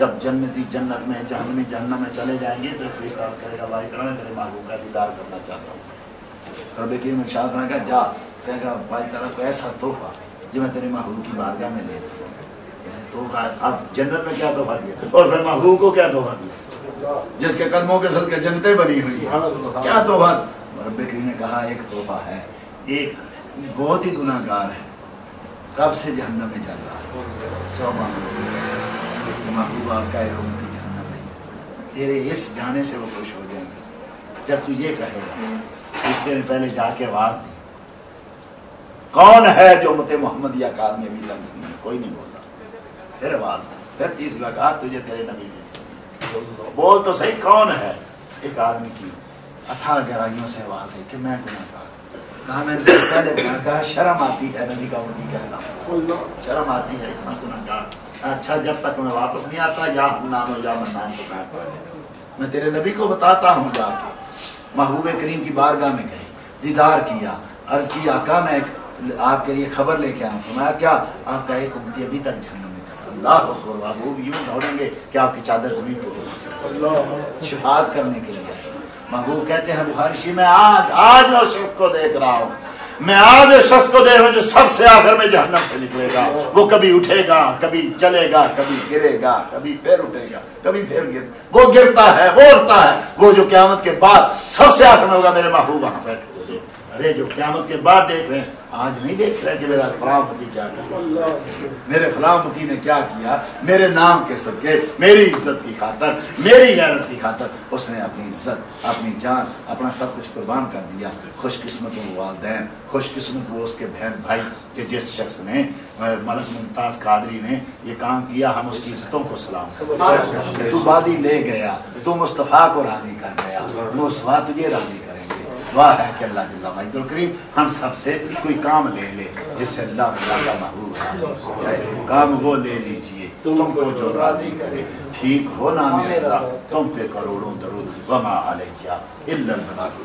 جب جنتی جنت میں جہنمی جہنم میں چلے جائیں گے تو ایک فرشتہ عرض کرے گا بھائی کرم میں تیرے محبوب کا دیدار کرنا چاہتا ہوں۔ رب کریم ارشاد فرمائے گا جا، کہے گا بھائی تعالیٰ کو ایسا تحفہ جو میں تیرے محبوب کی بارگاہ میں دیتا ہوں۔ تحفہ اب جنت میں کیا تحفہ دیا اور پھر محبوب کو کیا تحفہ دیا جس کے قدموں کے صدقے جنتیں بنی ہوئی ہیں، کیا تحفہ؟ رب کریم نے کہا ایک تحفہ ہے، ایک بہت ہی گناہ گار ہے، کب سے جہنم میں چل رہا ہے، محبوب آپ کا ایک امتی جہنم میں، تیرے اس جانے سے وہ خوش ہو جائیں گے۔ جب تو یہ کہے گا، رشتے نے پہلے جا کے آواز دی، کون ہے جو امت محمد یا کار میں بھی لگ نہیں، کوئی نہیں بولتا، پھر آواز دی، پھر تیسری کہا تجھے تیرے نبی جیسے بول تو صحیح کون ہے۔ ایک آدمی کی اتھا گہرائیوں سے آواز ہے کہ میں گناہ گار، کہا میں نے پہلے کہا شرم آتی ہے نبی کا امتی کہنا، شرم آتی ہے اتنا گناہ گار۔ اچھا جب تک میں واپس نہیں آتا یا نام یا منان تو میں تیرے نبی کو بتاتا ہوں، جا کے محبوب کریم کی بارگاہ میں گئے، دیدار کیا، عرض کی آقا میں آپ کے لیے خبر لے کے آؤں۔ فرمایا کیا؟ آپ کا ایک امتی ابھی تک جہنم میں تھا۔ اللہ اکبر، محبوب یوں دوڑیں گے کہ آپ کی چادر زمین کو شفاعت کرنے کے لیے۔ محبوب کہتے ہیں بخاری شریف میں آج میں شخص کو دیکھ رہا ہوں، میں آج اس شخص کو دیکھ رہا ہوں جو سب سے آخر میں جہنم سے نکلے گا، وہ کبھی اٹھے گا، کبھی چلے گا، کبھی گرے گا، کبھی پھر اٹھے گا، کبھی پھر وہ گرتا ہے، وہ اٹھتا ہے، وہ جو قیامت کے بعد سب سے آخر میں ہوگا میرے محبوب وہاں بیٹھے ہوئے۔ ارے جو قیامت کے بعد دیکھ رہے ہیں، آج نہیں دیکھ رہے کہ میرا فلاں متی کیا کیا، میرے فلاں متی نے کیا کیا، میرے نام کے صدقے، میری عزت کی خاطر، میری غیرت کی خاطر اس نے اپنی عزت، اپنی جان، اپنا سب کچھ قربان کر دیا۔ خوش قسمت وہ والدین، خوش قسمت وہ اس کے بہن بھائی کہ جس شخص نے، ملک ممتاز قادری نے یہ کام کیا، ہم اس کی عزتوں کو سلام کریں کہ تو بازی لے گیا، تو مصطفیٰ کو راضی کر گیا، مصطفیٰ تجھے راضی کریں گے۔ دعا ہے کہ اللہ جل مجدہ الکریم ہم سب سے کوئی کام لے لے جس سے اللہ کا محبوب راضی ہو جائے۔ کام وہ لے لیجئے تم کو جو راضی کرے، ٹھیک ہو نا میرا تم پہ کروڑوں درود، وما علیہ الا البلاغ۔